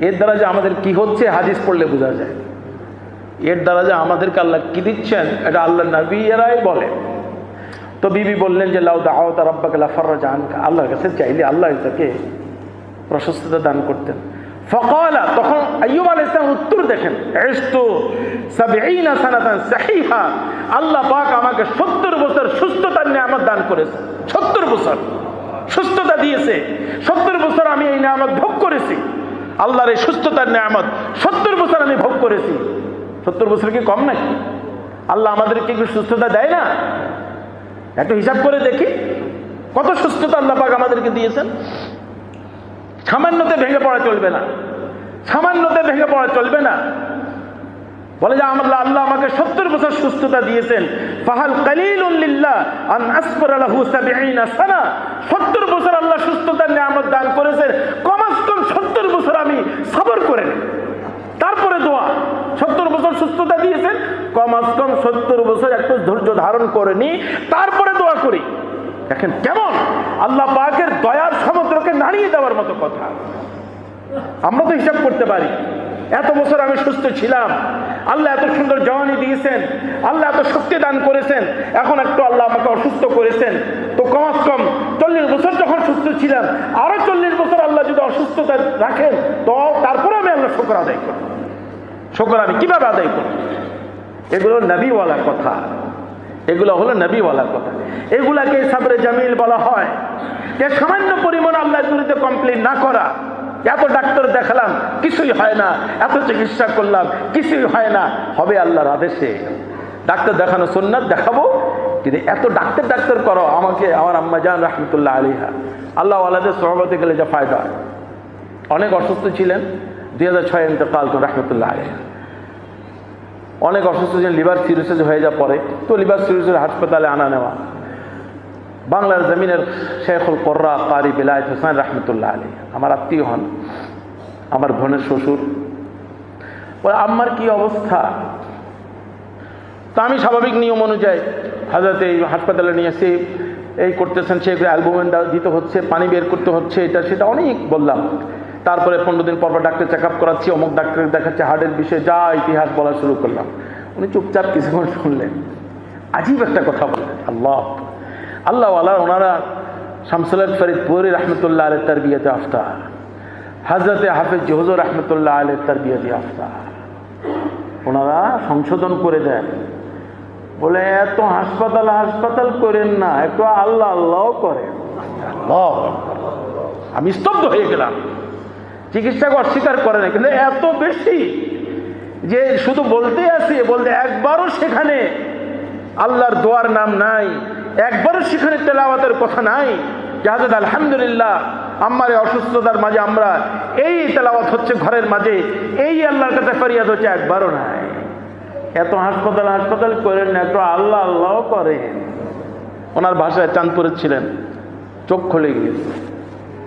Speaker 1: এর দ্বারা যে আমাদের কি হচ্ছে হাদিস পড়লে বোঝা যায়। এর দ্বারা যে আমাদেরকে আল্লাহ কি দিচ্ছেন এটা আল্লাহ নবী এরাই বলে। তো বিবি বললেন যে লাউ দাআউতা রাব্বাকা লাফররাজা আনকা, আল্লাহর কাছে চাইলে আল্লাহ তাকে প্রশস্ততা দান করতেন। ফাকালা, তখন আইয়ুব আলাইহিস সালাম উত্তর দেখেন, ইশতু 70 সানাতান সাহিহা, আল্লাহ পাক আমাকে 70 বছর সুস্থতার নিয়ামত দান করেছে। 70 বছর সুস্থতা দিয়েছে, 70 বছর আমি এই নিয়ামত ভোগ করেছি। আল্লাহর এই সুস্থতার নিয়ামত 70 বছর আমি ভোগ করেছি। 70 বছর কি কম নাকি? আল্লাহ আমাদেরকে কি সুস্থতা দেয় না? একটু হিসাব করে দেখি, কত সুস্থতা আল্লাহ পাক আমাদেরকে দিয়েছেন। সামান্যতে ভেঙে পড়া চলবে না, সামান্যতে ভেঙে পড়া চলবে না। বলে যে আল্লাহ আমাকে 70 বছর সুস্থতা দিয়েছেন। ফাহাল কালিলুন লিল্লাহ আন আসফারা লাহু 70 সানা, 70 বছর আল্লাহ সুস্থতার নিয়ামত দান করেছেন, কমাস কম 70 বছর আমি সবর করে নিই, তারপরে দোয়া। 70 বছর সুস্থতা দিয়েছেন, কমাস কম 70 বছর একটু ধৈর্য ধারণ করে নি, তারপরে দোয়া করি। দেখেন কেমন আল্লাহ পাকের দয়ার সমুদ্রকে নাড়িয়ে দেওয়ার মতো কথা। আমরা তো হিসাব করতে পারি, এত বছর আমি সুস্থ ছিলাম, আল্লাহ এত সুন্দর জওয়ানি দিয়েছেন, আল্লাহ এত শক্তি দান করেছেন, এখন একটু আল্লাহ আমাকে অসুস্থ করেছেন, তো কমাস কম 40 বছর যখন সুস্থ ছিলাম, আরো 40 বছর আল্লাহ যদি অসুস্থতা রাখেন, তো তারপরে আমি আল্লাহ শুকর আদায় করি। শুকর আমি কিভাবে আদায় করি? এগুলো নবীওয়ালা কথা, এগুলো হলো নবীওয়ালা কথা। এগুলাকে সাবরে জামিল বলা হয়। যে সামান্য পরিমাণ আল্লাহর বিরুদ্ধে কমপ্লেন না করা। এত ডাক্তার দেখালাম কিছুই হয় না, এত চিকিৎসা করলাম কিছুই হয় না, হবে আল্লাহর আদেশে। ডাক্তার দেখানো সুন্নাত, দেখাবো, কিন্তু এত ডাক্তার করো। আমাকে আমার আম্মা জান রাহমাতুল্লাহ আলাইহা, আল্লাহ ওয়ালাদের সহবতে গেলে যা ফায়দা হয়। অনেক অসুস্থ ছিলেন, 2006 ইন্তেকাল করেন রাহমাতুল্লাহ আলাইহা। অনেক অসুস্থ ছিলেন, লিভার সিরোসিস হয়ে যা পরে, তো লিভার সিরোসিস হাসপাতালে আনা নেওয়া। বাংলার জমিনের শেখুল কোর্রা কারি বিলায়েত হোসেন রাহমাতুল্লাহ আলাইহি আমার আত্মীয় হন, আমার বোনের শ্বশুর। আম্মার কি অবস্থা? তো আমি স্বাভাবিক নিয়ম অনুযায়ী হাজরত এই হাসপাতালে নিয়ে এসে এই করতেছেন, সে অ্যালবুমিন দিতে হচ্ছে, পানি বের করতে হচ্ছে, এটা সেটা অনেক বললাম। তারপরে 15 দিন পর ডাক্তার চেক আপ করাচ্ছি, অমুক ডাক্তার দেখাচ্ছে, হার্টের বিষয়ে যা ইতিহাস বলা শুরু করলাম। উনি চুপচাপ কিছুক্ষণ শুনলেন, আজীব একটা কথা বললেন। আল্লাহ ওনারা শামসুল হক ফরিদপুরি রাহমাতুল্লাহ আলাইহি তারবিয়াতে আফতা, হযরতে হাফেজ হুজুর রহমতুল্লাহ আলাইহি তারবিয়াত ইয়াফতা, ওনারা সংশোধন করে দেন, বলে এত হাসপাতাল হাসপাতাল করেন না, একটু আল্লাহ আল্লাহ করেন। আমি স্তব্ধ হয়ে গেলাম। চিকিৎসাকে অস্বীকার করে না, কিন্তু এত বেশি যে শুধু বলতে আসি, বলতে একবারও সেখানে আল্লাহর দোয়ার নাম নাই, একবারও সেখানে তেলাওয়াতের কথা নাই যে হযরত আলহামদুলিল্লাহ আমার অসুস্থতার মাঝে আমরা এই তেলাওয়াত হচ্ছে ঘরের মাঝে, এই আল্লাহর কাছে ফরিয়াদ হচ্ছে, একবারও নাই। এত হাসপাতাল হাসপাতাল করেন না, একটু আল্লাহ আল্লাহ করেন। ওনার ভাষায় চাঁদপুরে ছিলেন, চোখ খুলে গিয়েছে,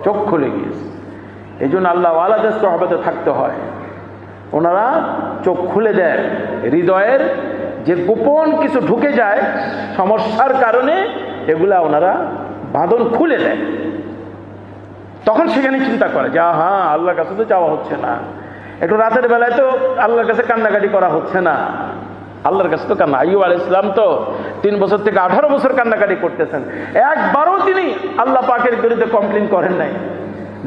Speaker 1: চোখ খুলে গিয়েছে। এই জন্য আল্লাহ ওয়ালাদের সোহবতে থাকতে হয়। ওনারা চোখ খুলে দেন, হৃদয়ের যে গোপন কিছু ঢুকে যায় সমস্যার কারণে, এগুলা ওনারা বাঁধন খুলে দেয়। তখন সেখানে চিন্তা করে যে হ্যাঁ আল্লাহর কাছে তো যাওয়া হচ্ছে না, একটু রাতের বেলায় তো আল্লাহর কাছে কান্নাকাটি করা হচ্ছে না, আল্লাহর কাছে তো কান্না। আইয়ুব আলাইহিস সালাম তো 3 বছর থেকে 18 বছর কান্নাকাটি করতেছেন, একবারও তিনি আল্লাহ পাকের বিরুদ্ধে কমপ্লেন করেন নাই।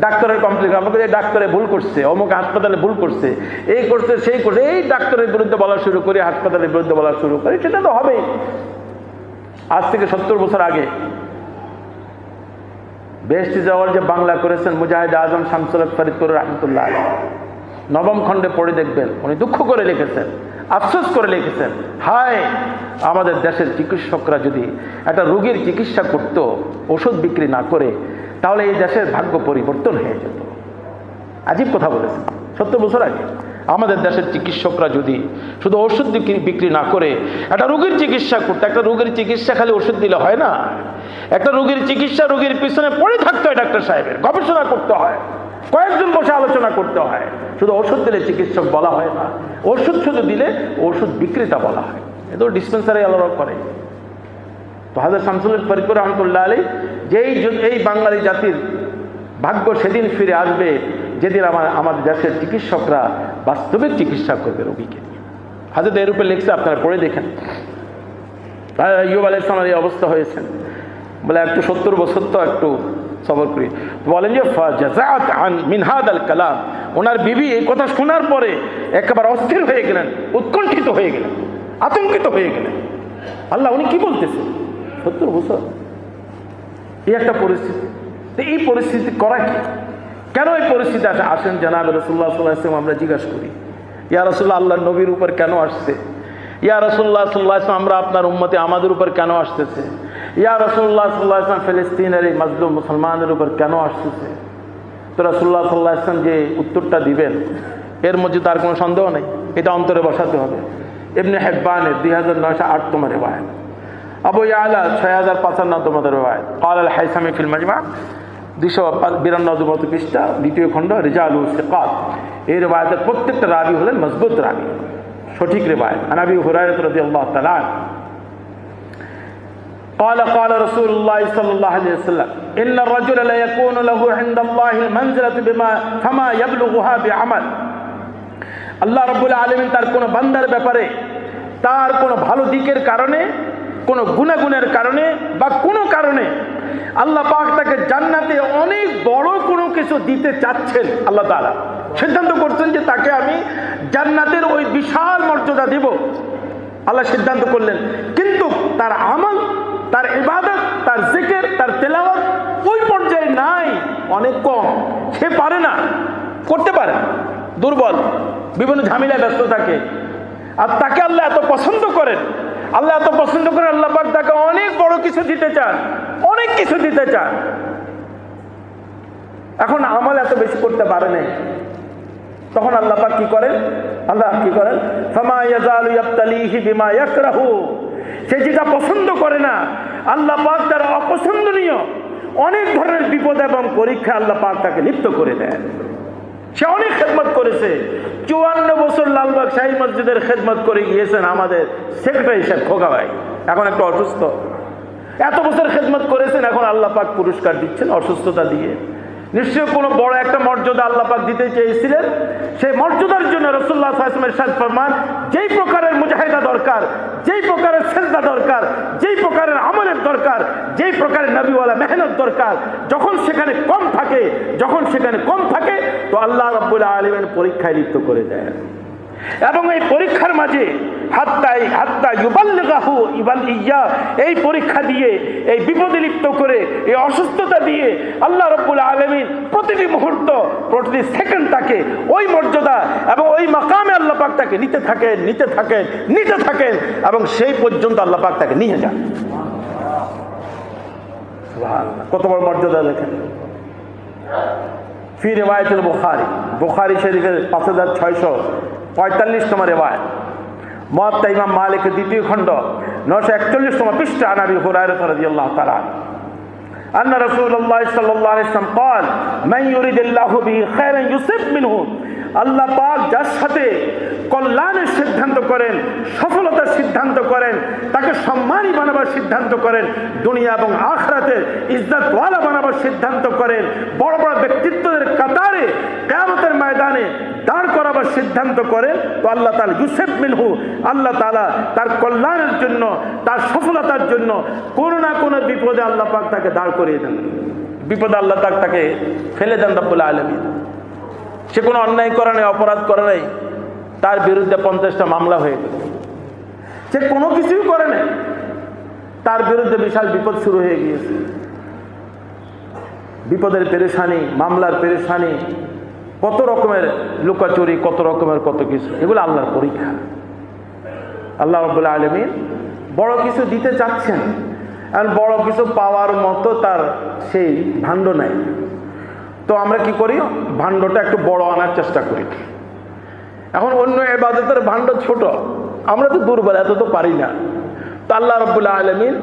Speaker 1: ডাক্তারের কমপ্লেন, আমাকে এই ডাক্তারে ভুল করছে, অমুক হাসপাতালে ভুল করছে, এই করছে সেই করছে, এই ডাক্তারের বিরুদ্ধে বলা শুরু করি, হাসপাতালের বিরুদ্ধে বলা শুরু করি, সেটা তো হবেই। আজ থেকে 70 বছর আগে বেহেশতি যাওয়ার যে বাংলা করেছেন মুজাহিদ আজম শামসুল হক ফরিদপুর রহমতুল্লাহ আলাইহি, 9ম খণ্ডে পড়ে দেখবেন উনি দুঃখ করে লিখেছেন, আফসোস করে লিখেছেন, হায় আমাদের দেশের চিকিৎসকরা যদি একটা রোগীর চিকিৎসা করত ওষুধ বিক্রি না করে, তাহলে এই দেশের ভাগ্য পরিবর্তন হয়ে যেত। আজীব কথা বলেছেন। 70 বছর আগে আমাদের দেশের চিকিৎসকরা যদি শুধু ওষুধ বিক্রি না করে একটা রোগীর চিকিৎসা করতো। একটা রোগীর চিকিৎসা খালি ওষুধ দিলে হয় না, একটা রোগীর চিকিৎসা রোগীর পিছনে পড়ে থাকতে হয়, ডাক্তার সাহেবের গবেষণা করতে হয়, কয়েকজন বসে আলোচনা করতে হয়। শুধু ওষুধ দিলে চিকিৎসক বলা হয় না, ওষুধ শুধু দিলে ওষুধ বিক্রেতা বলা হয়। এত ডিসপেন্সারি আলাদা করে। তো হযরত শামসুল হক ফরিদপুর রহমতুল্লাহ আলাইহি যেই এই বাঙালি জাতির ভাগ্য সেদিন ফিরে আসবে যেদিন আমাদের দেশের চিকিৎসকরা বাস্তবিক চিকিৎসা করবে রোগীকে নিয়ে। হযরত এর উপরে লিখছে, আপনারা পড়ে দেখেন। আইয়ুব আলাইহিস সালামের এই অবস্থা হয়েছে, বলে একটু 70 বছর তো একটু সবর করি। বলেন যে ফাজাজাত আন মিন হাদাল কালাম, ওনার বিবি এই কথা শোনার পরে একেবারে অস্থির হয়ে গেলেন, উৎকণ্ঠিত হয়ে গেলেন, আতঙ্কিত হয়ে গেলেন। আল্লাহ উনি কি বলতেছেন? 70 বছর, এই একটা পরিস্থিতি। তো এই পরিস্থিতি করা কি, কেন এই পরিস্থিতি আসে? আসেন জনাব রাসূলুল্লাহ সাল্লাল্লাহু আলাইহি ওয়াসাল্লাম আমরা জিজ্ঞাসা করি, ইয়া রাসূলুল্লাহ আল্লাহর নবীর উপর কেন আসছে? ইয়া রাসূলুল্লাহ সাল্লাল্লাহু আলাইহি ওয়াসাল্লাম আমরা আপনার উম্মতে আমাদের উপর কেন আসতেছে? ইয়া রাসূলুল্লাহ সাল্লাল্লাহু আলাইহি ওয়াসাল্লাম ফিলিস্তিনের এই মাজলুম মুসলমানদের উপর কেন আসতেছে? তো রাসূলুল্লাহ সাল্লাল্লাহু আলাইহি ওয়াসাল্লাম যে উত্তরটা দিবেন এর মধ্যে তার কোনো সন্দেহ নেই, এটা অন্তরে বসাতে হবে। ইবনে হিব্বানের 2908তম রিওয়ায়াত, আবু ইয়ালা 6055তম রিওয়ায়াত, قال الحيثمي في المجمع 292 পৃষ্ঠা, 2য় খণ্ড, রিজালু সিকাত। এই রিওয়ায়াতের প্রত্যেকটা রাবী হলেন মজবুত রাবী, সঠিক রিওয়ায়াত। আন আবি হুরায়রা রাদিয়াল্লাহু তাআলা قال قال رسول الله صلى الله عليه وسلم ان الرجل لا يكون له عند الله المنزله بما فما يبلغها بعمل। আল্লাহ রাব্বুল আলামিন তার কোন বান্দার ব্যাপারে তার কোন ভালো দিকের কারণে, কোন গুনাহগুনের কারণে বা কোনো কারণে আল্লাহ পাক তাকে জান্নাতে অনেক বড় কোনো কিছু দিতে চাচ্ছেন। আল্লাহ তাআলা সিদ্ধান্ত করছেন যে তাকে আমি জান্নাতের ওই বিশাল মর্যাদা দেব। আল্লাহ সিদ্ধান্ত করলেন, কিন্তু তার আমল, তার ইবাদত, তার জিকির, তার তেলাওয়াত ওই পর্যায়ে নাই, অনেক কম, সে পারে না, করতে পারে, দুর্বল, বিভিন্ন ঝামেলায় ব্যস্ত থাকে। আর তাকে আল্লাহ এত পছন্দ করেন, আল্লাহ এত পছন্দ করেন, আল্লাহ পাক তাকে অনেক বড় কিছু দিতে চান, অনেক কিছু দিতে চান। এখন আমল এত বেশি করতে পারে নাই, তখন আল্লাহ পাক কি করেন? আল্লাহ কি করেন? ফামা ইয়াজালু ইয়াবতালিহি বিমা ইয়াকরাহু, সে যেটা পছন্দ করে না আল্লাহ পাক তার অপছন্দনীয় অনেক ধরনের বিপদ এবং পরীক্ষা আল্লাহ পাক তাকে লিপ্ত করে দেন। সে অনেক খেদমত করেছে, 54 বছর লালবাগ শাহী মসজিদের খেদমত করে গিয়েছেন আমাদের সেক্রেটারি সাহেব খোকা ভাই, এখন একটু অসুস্থ। এত বছর খেদমত করেছেন, এখন আল্লাহ পাক পুরস্কার দিচ্ছেন অসুস্থতা দিয়ে। নিশ্চয় কোনো বড় একটা মর্যাদা আল্লাহ পাক দিতে চেয়েছিলেন, সেই মর্যাদার জন্য রাসূলুল্লাহ সাল্লাল্লাহু আলাইহি ওয়াসাল্লাম ইরশাদ ফরমান, যেই প্রকারের মুজাহিদা দরকার, যেই প্রকারের সিজদা দরকার, যেই প্রকারের আমলের
Speaker 2: দরকার, যেই প্রকারের নবীওয়ালা মেহনত দরকার, যখন সেখানে কম থাকে তো আল্লাহ রাব্বুল আলামিন পরীক্ষায় লিপ্ত করে দেয়। এবং এই পরীক্ষার মাঝে হাত্তা ইউবাল্লিগাহু ইয়া, এই পরীক্ষা দিয়ে, এই বিপদে লিপ্ত করে, এই অসুস্থতা দিয়ে আল্লাহ রাব্বুল আলামিন প্রতিটি মুহূর্ত, প্রতিটি সেকেন্ড তাকে ওই মর্যাদা এবং ওই মাকামে আল্লাহ পাক তাকে নিতে থাকেন এবং সেই পর্যন্ত আল্লাহ পাক তাকে নিয়ে যান। সুবহানাল্লাহ, কত বড় মর্যাদা দেখেন। ফি রিওয়ায়াতুল বুখারী শরীফের 5645 নম্বর রিওয়ায়াত, মুওয়াত্তা ইমাম মালিকের দ্বিতীয় খণ্ড 941 নম্বর পৃষ্ঠা, আন আবি হুরায়রা রাদিয়াল্লাহু তাআলা আন্না রাসূলুল্লাহ সাল্লাল্লাহু আলাইহি ওয়াসাল্লাম قال من يريد الله به خيرا يصب منه, আল্লাহ পাক যার সাথে কল্যাণের সিদ্ধান্ত করেন, সফলতার সিদ্ধান্ত করেন, তাকে সম্মানী বানাবার সিদ্ধান্ত করেন, দুনিয়া এবং আখিরাতে ইজ্জতওয়ালা বানাবার সিদ্ধান্ত করেন, বড় বড় ব্যক্তিত্বের কাতারে কিয়ামতের ময়দানে দাঁড় করাবার সিদ্ধান্ত করেন, তো আল্লাহ তাআলা ইউসিব মিনহু, আল্লাহ তাআলা তার কল্যাণের জন্য, তার সফলতার জন্য কোনো না কোনো বিপদে আল্লাহ পাক তাকে দাঁড় করিয়ে দেন। বিপদে আল্লাহ তাকে ফেলে দেন রব্বুল আলামিন। সে কোনো অন্যায় করে নাই, অপরাধ করে নাই, তার বিরুদ্ধে 50টা মামলা হয়ে গেল। সে কোনো কিছুই করে নাই, তার বিরুদ্ধে বিশাল বিপদ শুরু হয়ে গিয়েছে। বিপদের পেরেশানি, মামলার পেরেশানি, কত রকমের লুকাচুরি, কত রকমের কত কিছু, এগুলো আল্লাহর পরীক্ষা। আল্লাহ রাব্বুল আলামিন বড় কিছু দিতে চাচ্ছেন, আর বড় কিছু পাওয়ার মতো তার সেই ভাণ্ড নাই। তো আমরা কি করি, ভাণ্ডটা একটু বড় আনার চেষ্টা করি। এখন অন্য ইবাদতের ভাণ্ড ছোট, আমরা তো দুর্বল, এত তো পারি না। তো আল্লাহ রাব্বুল আলামিন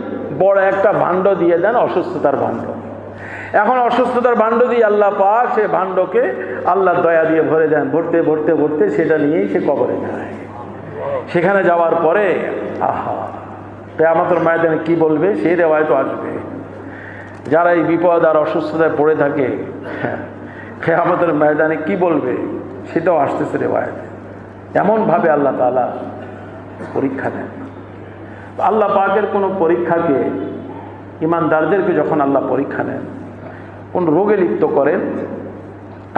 Speaker 2: বড় একটা ভাণ্ড দিয়ে দেন, অসুস্থতার ভাণ্ড। এখন অসুস্থতার ভাণ্ড দিয়ে আল্লাহ পাক সে ভাণ্ডকে আল্লাহ দয়া দিয়ে ভরে দেন। ভরতে সেটা নিয়েই সে কবরে যায়। সেখানে যাওয়ার পরে কিয়ামতের ময়দানে কি বলবে সেই রিওয়ায়াত আসবে। যারা এই বিপদ আর অসুস্থতায় পড়ে থাকে, কিয়ামতের ময়দানে কি বলবে সেটাও আসতেছে রিওয়ায়াতে। এমনভাবে আল্লাহ তাআলা পরীক্ষা দেন। আল্লাহ পাকের কোনো পরীক্ষাকে, ইমানদারদেরকে যখন আল্লাহ পরীক্ষা নেন, কোন রোগে লিপ্ত করেন,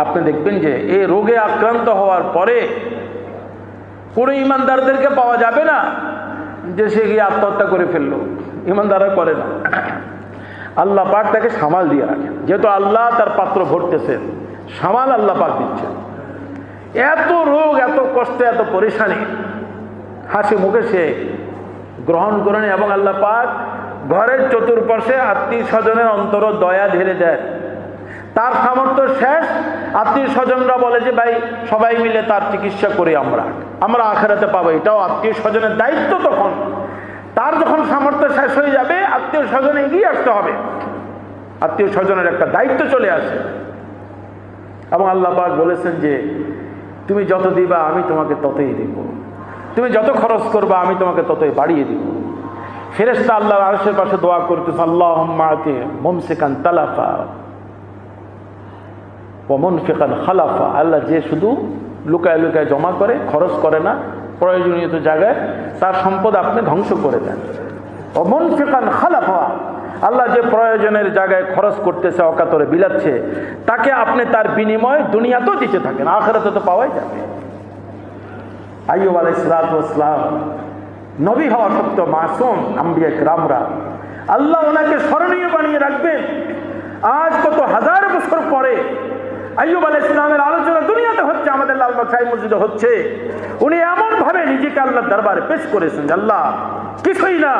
Speaker 2: আপনি দেখবেন যে এই রোগে আক্রান্ত হওয়ার পরে কোনো ইমানদারদেরকে পাওয়া যাবে না যে সে গিয়ে আত্মহত্যা করে ফেললো। ইমানদাররা করে না, আল্লাহ পাক তাকে সামাল দিয়ে রাখেন। যেহেতু আল্লাহ তার পাত্র ভরতেছেন, সামাল আল্লাহ পাক দিচ্ছেন। এত রোগ, এত কষ্ট, এত পরেশানি হাসি মুখে সে গ্রহণ করেন। এবং আল্লাহ পাক ঘরের চতুর্পাশে আত্মীয় স্বজনের অন্তর দয়া ঢেলে দেয়। তার সামর্থ্য শেষ, আত্মীয় স্বজনরা বলে যে ভাই সবাই মিলে তার চিকিৎসা করি, আমরা আখিরাতে পাবো। এটাও আত্মীয় স্বজনের দায়িত্ব। তখন তার যখন সামর্থ্য শেষ হয়ে যাবে, আত্মীয় স্বজন এগিয়ে আসতে হবে। আত্মীয় স্বজনের একটা দায়িত্ব চলে আসে। এবং আল্লাহ পাক বলেছেন যে তুমি যত দিবা আমি তোমাকে ততই দিব, তুমি যত খরচ করবা আমি তোমাকে ততই বাড়িয়ে দিব। ফেরেশতা আল্লাহর আরশের পাশে দোয়া করতেছে, আল্লাহুম্মা আতি মুমসিকান তালাফা ওয়া মুনফিকান খালাফা। আল্লাহ যে শুধু লুকায় লুকায় জমা করে, খরচ করে না প্রয়োজনীয় জায়গায়, তার সম্পদ আপনি ধ্বংস করে দেন। ওয়া মুনফিকান খালাফা, আল্লাহ যে প্রয়োজনের জায়গায় খরচ করতেছে, অকাতরে বিলাচ্ছে, তাকে আপনি তার বিনিময়ে দুনিয়াতেও দিতে থাকেন, আখিরাতে তো পাওয়াই যাবে। আইয়ুব আলাইহিস সালাতু ওয়াস সালাম নবী হওয়া সত্ত্বেও মাসুম আম্বিয়া কিরামরা আল্লাহ ওনাকে স্মরণীয় বানিয়ে রাখবেন। আজ কত হাজার বছর পরে আইয়ুব আলাইহিস সালামের আলোচনা দুনিয়াতে হচ্ছে, আমাদের লালবাগ শাহী মসজিদে হচ্ছে। উনি এমনভাবে নিজেকে আল্লাহর দরবারে পেশ করেছেন, আল্লাহ কিছুই না,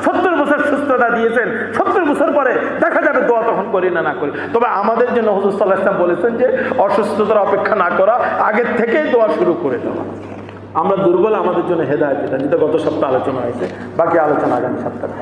Speaker 2: 70 বছর সুস্থতা দিয়েছেন, 70 বছর পরে দেখা যাবে দোয়া তখন করি না করি। তবে আমাদের জন্য হুজুর সাল্লাল্লাহু আলাইহি ওয়াসাল্লাম বলেছেন যে অসুস্থতার অপেক্ষা না করা, আগের থেকেই দোয়া শুরু করে দেওয়া। আমরা দুর্বল, আমাদের জন্য হেদায়েত, এটা যেটা গত সপ্তাহে আলোচনা হয়েছে। বাকি আলোচনা আগামী সপ্তাহে।